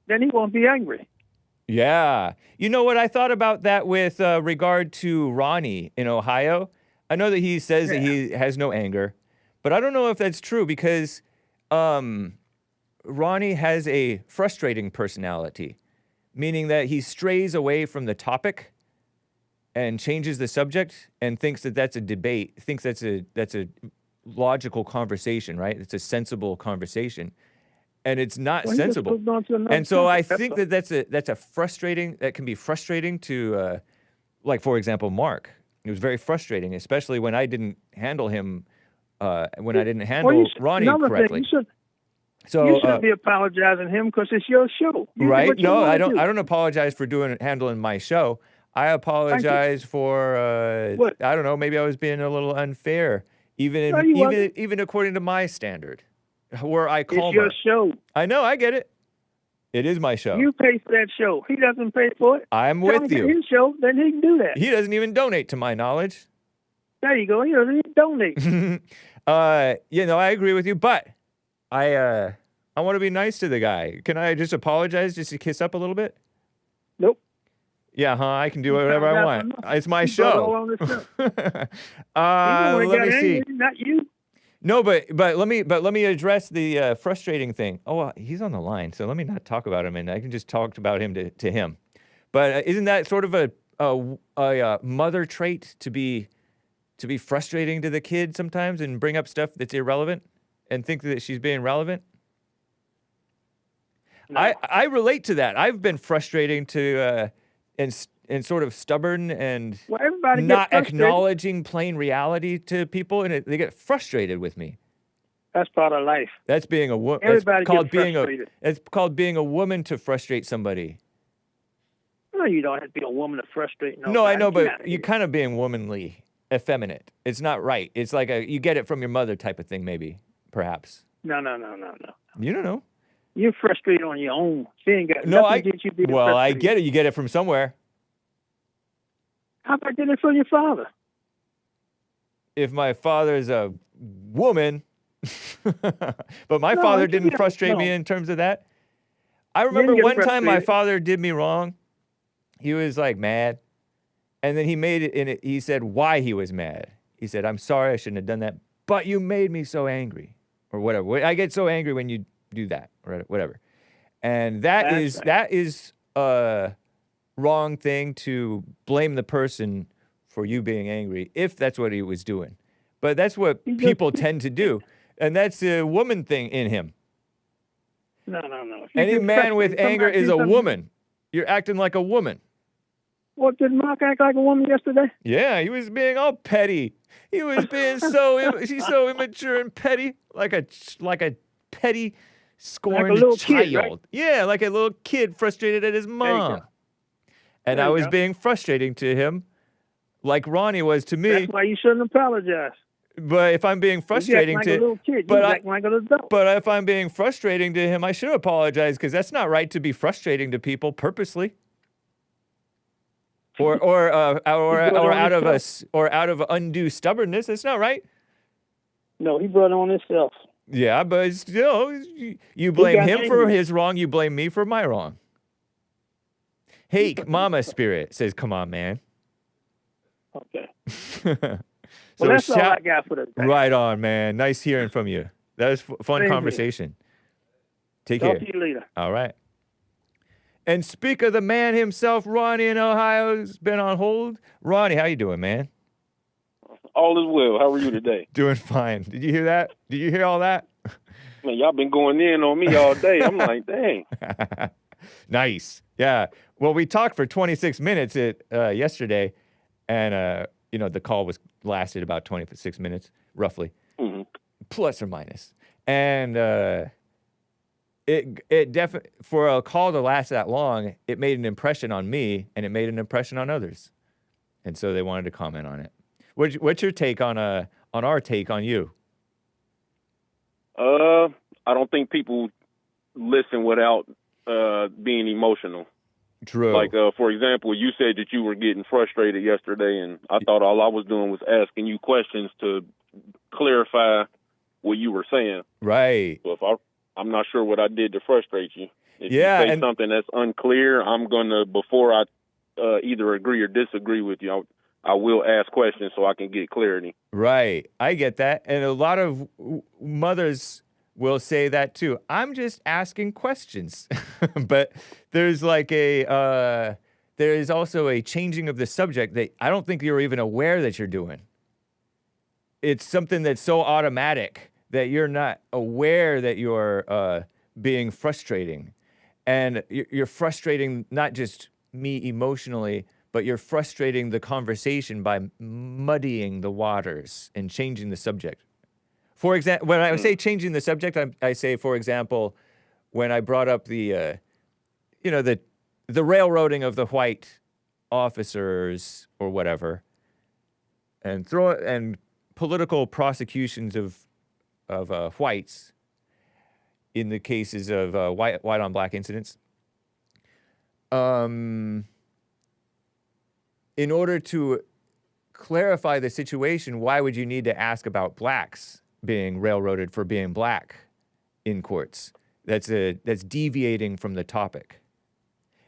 then he won't be angry. Yeah. You know what? I thought about that with regard to Ronnie in Ohio. I know that he says that he has no anger, but I don't know if that's true because Ronnie has a frustrating personality, meaning that he strays away from the topic and changes the subject and thinks that that's a debate, thinks that's a logical conversation, right? It's a sensible conversation. And it's not sensible. And so I think that that's a frustrating, that can be frustrating to, like, for example, Mark. It was very frustrating, especially when I didn't handle him, when I didn't handle Ronnie correctly. You shouldn't be apologizing to him because it's your show. Right? No, I don't apologize for handling my show. I apologize for, I don't know, maybe I was being a little unfair, even according to my standard. Where I call it's your show. I know, I get it. It is my show. You pay for that show. He doesn't pay for it. I'm with you. His show, then he can do that. He doesn't even donate, to my knowledge. There you go. He doesn't even donate. I agree with you, but I want to be nice to the guy. Can I just apologize, just to kiss up a little bit? Nope. Yeah, I can do whatever I want. It's my show. Let me see. Not you. No, but let me address the frustrating thing. Oh, he's on the line, so let me not talk about him, and I can just talk about him to him. But isn't that sort of a mother trait to be frustrating to the kid sometimes and bring up stuff that's irrelevant and think that she's being relevant? No. I relate to that. I've been frustrating to and sort of stubborn and not acknowledging plain reality to people, and they get frustrated with me. That's part of life. That's being a woman. Everybody gets frustrated. It's called being a woman to frustrate somebody. No, you don't have to be a woman to frustrate nobody. No, I know, but you're kind of being womanly, effeminate. It's not right. It's like you get it from your mother type of thing, maybe, perhaps. No. You don't know. You're frustrated on your own. She ain't got no, nothing to get you being frustrated. I get it. You get it from somewhere. How about getting it from your father? If my father's a woman, but my father didn't frustrate me in terms of that. I remember one time my father did me wrong. He was like mad, and then he made it in it. He said why he was mad. He said, "I'm sorry, I shouldn't have done that, but you made me so angry," or whatever. I get so angry when you do that, or whatever. And that is a wrong thing to blame the person for you being angry, if that's what he was doing. But that's what people tend to do, and that's a woman thing in him. No. Any man with anger is a woman. You're acting like a woman. What, did Mark act like a woman yesterday? Yeah, he was being all petty. He was being she's so immature and petty, like a petty, scorned like a child. Kid, right? Yeah, like a little kid frustrated at his mom. And I was being frustrating to him like Ronnie was to me. That's why you shouldn't apologize. But if I'm being frustrating like to, a little kid, but you I, act like an adult. but if I'm being frustrating to him, I should apologize because that's not right to be frustrating to people purposely. Or out of undue stubbornness. It's not right. No, he brought it on himself. Yeah, but still, you blame got him for angry. his wrong. You blame me for my wrong. Hake, Mama Spirit says, "Come on, man." Okay. So Well, that's all I got for the day. Right on, man. Nice hearing from you. That was fun Same here. conversation. Take Talk care. to you later. All right. And speak of the man himself, Ronnie in Ohio has been on hold. Ronnie, how you doing, man? All is well. How are you today? Doing fine. Did you hear that? Did you hear all that? Man, y'all been going in on me all day. I'm like, dang. Nice. Yeah. Well, we talked for 26 minutes yesterday, and the call lasted about 26 minutes, roughly, plus or minus. And it definitely, for a call to last that long, it made an impression on me, and it made an impression on others, and so they wanted to comment on it. What's your take on our take on you? I don't think people listen without being emotional. True. Like, for example, you said that you were getting frustrated yesterday, and I thought all I was doing was asking you questions to clarify what you were saying. Right. So if I'm not sure what I did to frustrate you. If you say something that's unclear, I'm gonna, before I either agree or disagree with you, I will ask questions so I can get clarity. Right. I get that. And a lot of mothers will say that too. I'm just asking questions. But there's like there is also a changing of the subject that I don't think you're even aware that you're doing. It's something that's so automatic that you're not aware that you're being frustrating. And you're frustrating not just me emotionally, but you're frustrating the conversation by muddying the waters and changing the subject. For example, when I say changing the subject, I say, for example, when I brought up the railroading of the white officers or whatever, and political prosecutions of whites in the cases of white on black incidents. In order to clarify the situation, why would you need to ask about blacks being railroaded for being black in courts? That's deviating from the topic.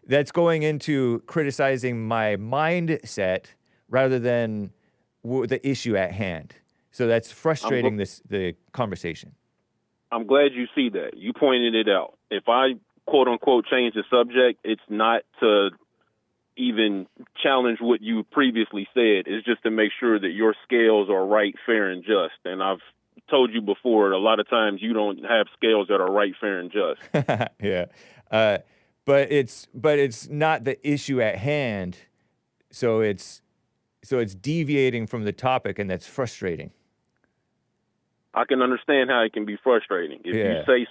That's going into criticizing my mindset rather than the issue at hand. So that's frustrating the conversation. I'm glad you see that. You pointed it out. If I, quote unquote, change the subject, it's not to even challenge what you previously said. It's just to make sure that your scales are right, fair, and just. And I've told you before, a lot of times you don't have scales that are right, fair, and just. Yeah. But it's not the issue at hand. So it's deviating from the topic, and that's frustrating. I can understand how it can be frustrating. If you say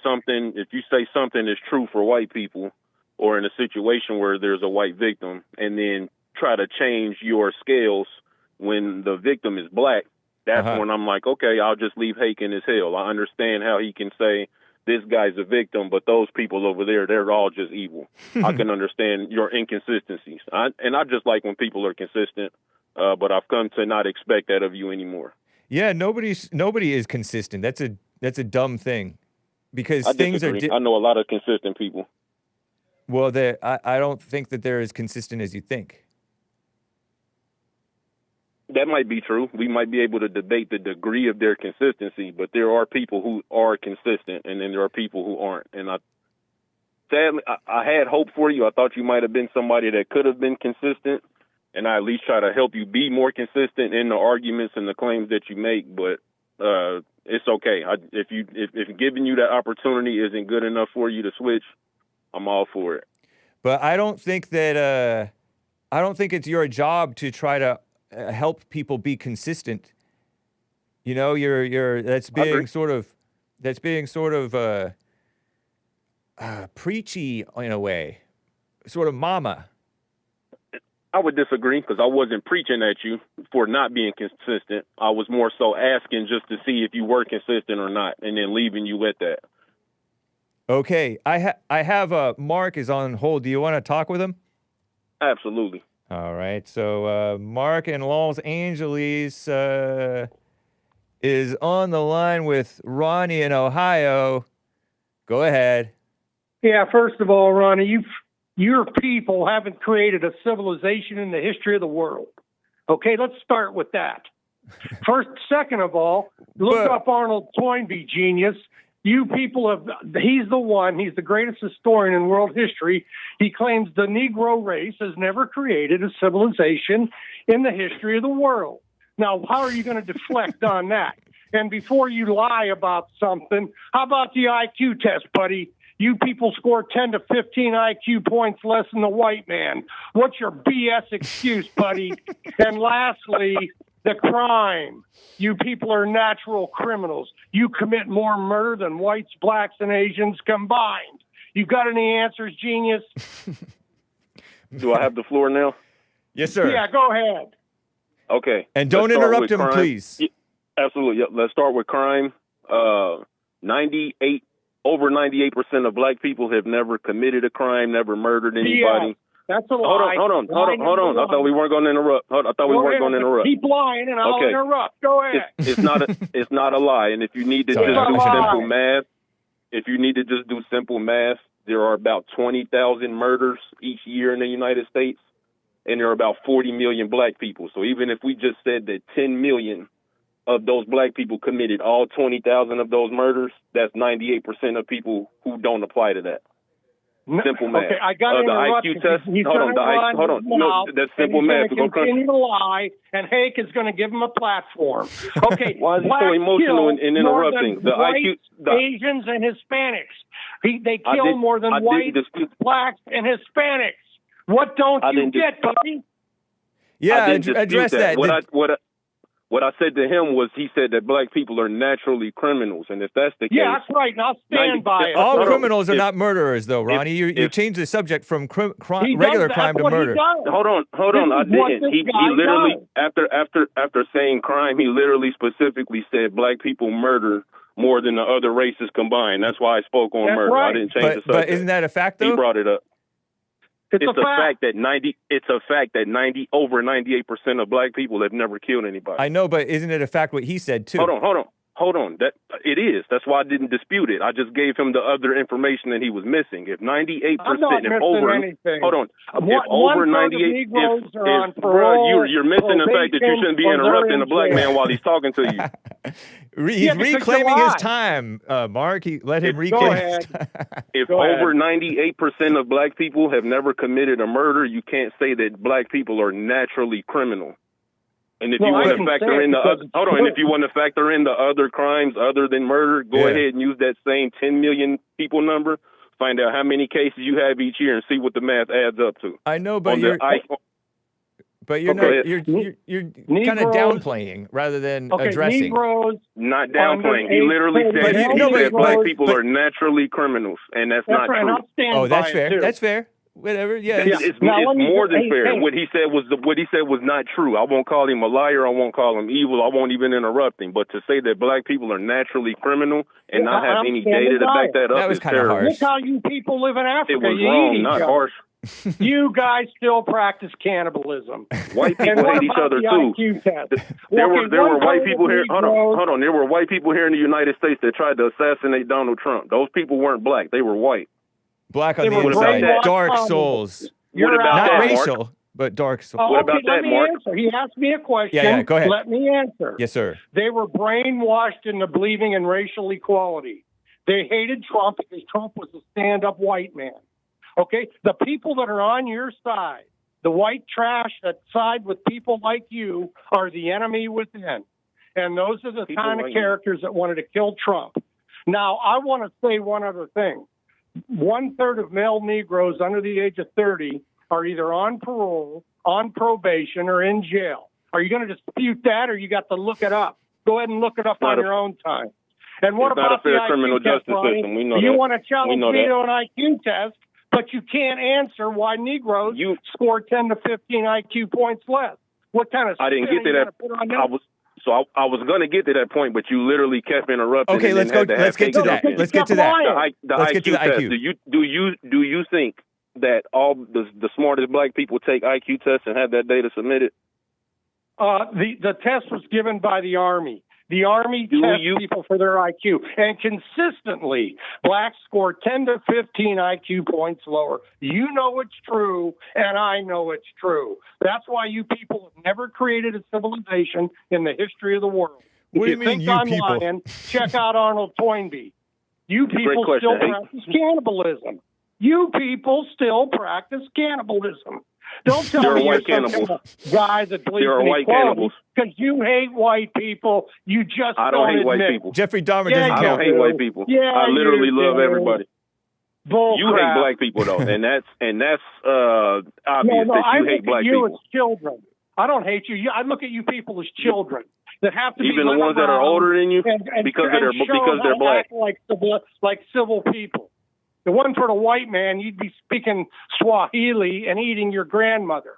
something is true for white people, or in a situation where there's a white victim, and then try to change your scales when the victim is black, that's when I'm like, okay, I'll just leave Hake in his hell. I understand how he can say this guy's a victim, but those people over there, they're all just evil. I can understand your inconsistencies. I just like when people are consistent, but I've come to not expect that of you anymore. Yeah, nobody is consistent. That's a dumb thing, because things are. I know a lot of consistent people. Well, I don't think that they're as consistent as you think. That might be true. We might be able to debate the degree of their consistency, but there are people who are consistent, and then there are people who aren't. And sadly, I had hope for you. I thought you might have been somebody that could have been consistent, and I at least try to help you be more consistent in the arguments and the claims that you make. But it's okay. If giving you that opportunity isn't good enough for you to switch, I'm all for it. But I don't think that I don't think it's your job to try to help people be consistent. You know, that's being sort of preachy in a way, sort of mama. I would disagree because I wasn't preaching at you for not being consistent. I was more so asking just to see if you were consistent or not, and then leaving you at that. Okay, I have Mark is on hold. Do you want to talk with him? Absolutely. All right. So Mark in Los Angeles is on the line with Ronnie in Ohio. Go ahead. Yeah, first of all, Ronnie, your people haven't created a civilization in the history of the world. Okay, let's start with that. First, second of all, look up Arnold Toynbee, genius. You people he's the greatest historian in world history. He claims the Negro race has never created a civilization in the history of the world. Now, how are you going to deflect on that? And before you lie about something, how about the IQ test, buddy? You people score 10 to 15 IQ points less than the white man. What's your BS excuse, buddy? And lastly, the crime. You people are natural criminals. You commit more murder than whites, blacks, and Asians combined. You got any answers, genius? Do I have the floor now? Yes, sir. Yeah, go ahead. Okay. And don't interrupt him, please. Yeah, absolutely. Yep. Let's start with crime. Over 98% of black people have never committed a crime, never murdered anybody. Yeah, that's a lie. Hold on. I thought we weren't going to interrupt. Keep lying, and I'll interrupt. Go ahead. It's not a lie. And if you need to just do simple math, there are about 20,000 murders each year in the United States, and there are about 40 million black people. So even if we just said that 10 million of those black people committed all 20,000 of those murders, that's 98% of people who don't apply to that. Simple math. Okay, I got to interrupt. The IQ test. Hold on. No, that's simple math. He's going to continue to lie, and Hake is going to give him a platform. Okay. Why is he so emotional in interrupting? The Asians and Hispanics. They kill more than whites, blacks, and Hispanics. What don't you get, buddy? Yeah, address that. What I said to him was, he said that black people are naturally criminals, and if that's the case, yeah, that's right. And I'll stand by it. All criminals are not murderers, though, Ronnie. You changed the subject from regular crime to murder. Hold on. I didn't. He literally, after saying crime, he literally specifically said black people murder more than the other races combined. That's why I spoke on murder. Right. I didn't change the subject. But isn't that a fact, though? He brought it up. It's a fact that over 98% of black people have never killed anybody. I know, but isn't it a fact what he said too? Hold on. That it is. That's why I didn't dispute it. I just gave him the other information that he was missing. If 98%, if over anything. Hold on. If over 98, you're missing the fact that you shouldn't be interrupting a black man while he's talking to you. He's reclaiming his time, Mark. Let him reclaim his time. If over 98% of black people have never committed a murder, you can't say that black people are naturally criminal. And if you want to factor in if you want to factor in the other crimes other than murder, go ahead and use that same 10 million people number. Find out how many cases you have each year and see what the math adds up to. I know, but you're kind of downplaying rather than addressing. Negroes, not downplaying. He literally said black people are naturally criminals, and that's not true. That's fair. That's fair. Whatever, it's more than fair. What he said was not true. I won't call him a liar. I won't call him evil. I won't even interrupt him. But to say that black people are naturally criminal and not have any data to back that up is terrible. Look how you people live in Africa. It was wrong, not harsh. You guys still practice cannibalism. White people hate each other too. There were white people here. Hold on. There were white people here in the United States that tried to assassinate Donald Trump. Those people weren't black. They were white. Black on the inside, dark souls. Not racial, but dark souls. What about that, Mark? He asked me a question. Yeah, go ahead. Let me answer. Yes, sir. They were brainwashed into believing in racial equality. They hated Trump because Trump was a stand-up white man. Okay? The people that are on your side, the white trash that side with people like you, are the enemy within. And those are the kind of characters that wanted to kill Trump. Now, I want to say one other thing. 1/3 of male Negroes under the age of 30 are either on parole, on probation, or in jail. Are you going to dispute that, or you got to look it up? Go ahead and look it up on your own time. And what about the IQ test, Ronnie? You want to challenge me to an IQ test? but you can't answer why Negroes score 10 to 15 IQ points less. What kind of I didn't spin get to are you that. gonna put on that? I was going to get to that point, but you literally kept interrupting. Okay, and let's then go. had to Let's have get to Hake that. jump in. Let's get to that. The Let's IQ get to the test. IQ. Do you think that all the smartest black people take IQ tests and have that data submitted? The test was given by the Army. The Army tests people for their IQ, and consistently, blacks score 10 to 15 IQ points lower. You know it's true, and I know it's true. That's why you people have never created a civilization in the history of the world. What do you If mean, think you I'm people? lying, check out Arnold Toynbee. You people question, still Hake. practice cannibalism. You people still practice cannibalism. Don't tell There are me you're white some cannibals. kind of guy that believes There are in white equality cannibals. because you hate white people. You just I don't hate admit. white people. Jeffrey Dahmer Yeah, doesn't I count. don't hate white people. Yeah, I literally you love do. everybody. Bull You crap. hate black people though, and that's obvious No, that I you look hate at black you people. as children. I don't hate you. I look at you people as children that have to be Even the let ones that are around older than you and because show they're how to black. act like civil people. The one for the white man, you'd be speaking Swahili and eating your grandmother.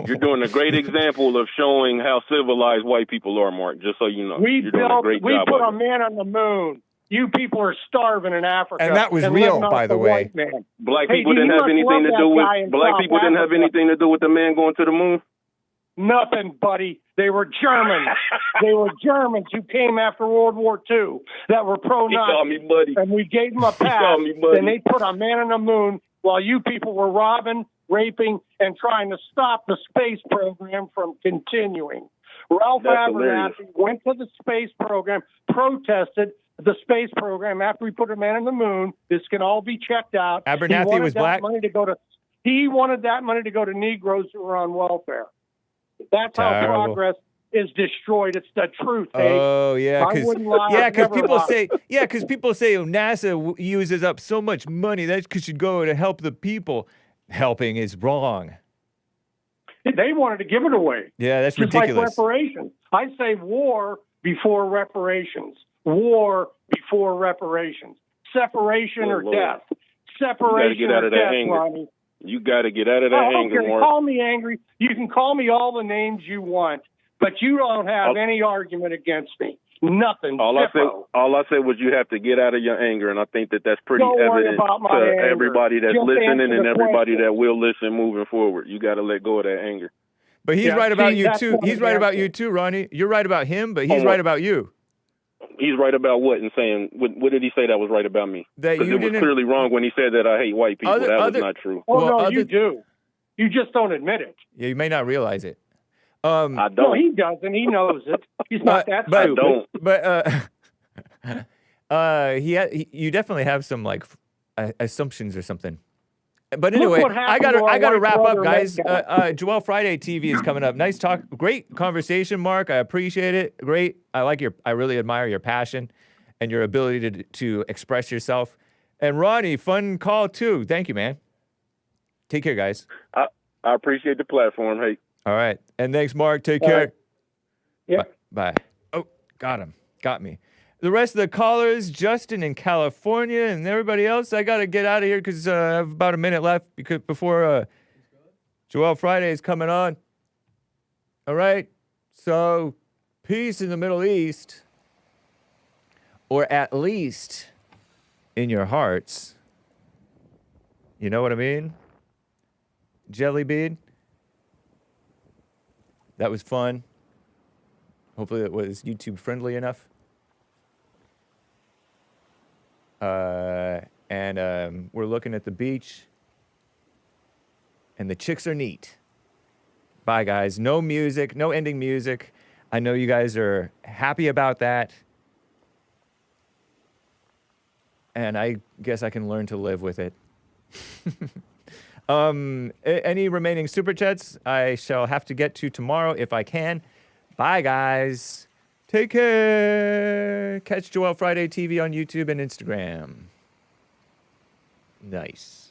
You're doing a great example of showing how civilized white people are, Mark. Just so you know, you're doing a great we job put of a it. man on the moon. You people are starving in Africa, And that was living real, off by the way. white man. Black Hey, people you didn't have must anything love to do that with guy in black South people didn't have Africa. anything to do with the man going to the moon. Nothing, buddy. They were Germans. They were Germans who came after World War II that were He called pro-Nazi. me buddy. And we gave them a He pass, called me buddy. and they put a man on the moon while you people were robbing, raping, and trying to stop the space program from continuing. Ralph That's hilarious. Abernathy went to the space program, protested the space program after we put a man on the moon. This can all be checked out. Abernathy He wanted was that black? money to go to. He wanted that money to go to Negroes who were on welfare. That's how Terrible. progress is destroyed. It's the truth. Hake. Oh yeah, I wouldn't lie. yeah, I'd never people lie. say people say oh, NASA uses up so much money that should go to help the people. Helping is wrong. They wanted to give it away. Yeah, that's Just ridiculous. like reparations. I say war before reparations. War before reparations. Separation Oh, or Lord. death. You gotta Separation get out or of that death, anger. Ronnie. You got to get out of that anger, Okay, Mark. call me angry. You can call me all the names you want, but you don't have any argument against me. Nothing. All I Zippo. said was you have to get out of your anger, and I think that that's pretty Don't worry evident about my to anger. everybody that's Just listening answer and the everybody question. that will listen moving forward. You got to let go of that anger. But he's Yeah, right about see, you that's too. what He's I'm right about asking. you too, Ronnie. You're right about him, but he's Oh, right about you. He's right about what and saying what did he say that was right about me? That Because you it was didn't- clearly wrong when he said that I hate white people. That was not true. Oh, Well, no, other- you do. You just don't admit it. Yeah, you may not realize it. I No, don't. he doesn't. He knows it. He's not that I stupid. don't. But you definitely have some like assumptions or something. But Look anyway, what happened I to our gotta white wrap up, brother, guys. Metcalf. Joel Friday TV is coming up. Nice talk, great conversation, Mark. I appreciate it. Great. I really admire your passion and your ability to express yourself. And Ronnie, fun call too. Thank you, man. Take care, guys. I appreciate the platform. Hey. All right, and thanks, Mark. Take All care. right. Yeah. Bye. Oh, got him. Got me. The rest of the callers, Justin in California and everybody else, I got to get out of here because I have about a minute left before Joel Friday is coming on. All right. So, peace in the Middle East, or at least in your hearts. You know what I mean? Jelly bean. That was fun. Hopefully it was YouTube friendly enough. And we're looking at the beach. And the chicks are neat. Bye, guys. No music, no ending music. I know you guys are happy about that. And I guess I can learn to live with it. Any remaining super chats I shall have to get to tomorrow if I can. Bye, guys. Take care. Catch Joel Friday TV on YouTube and Instagram. Nice.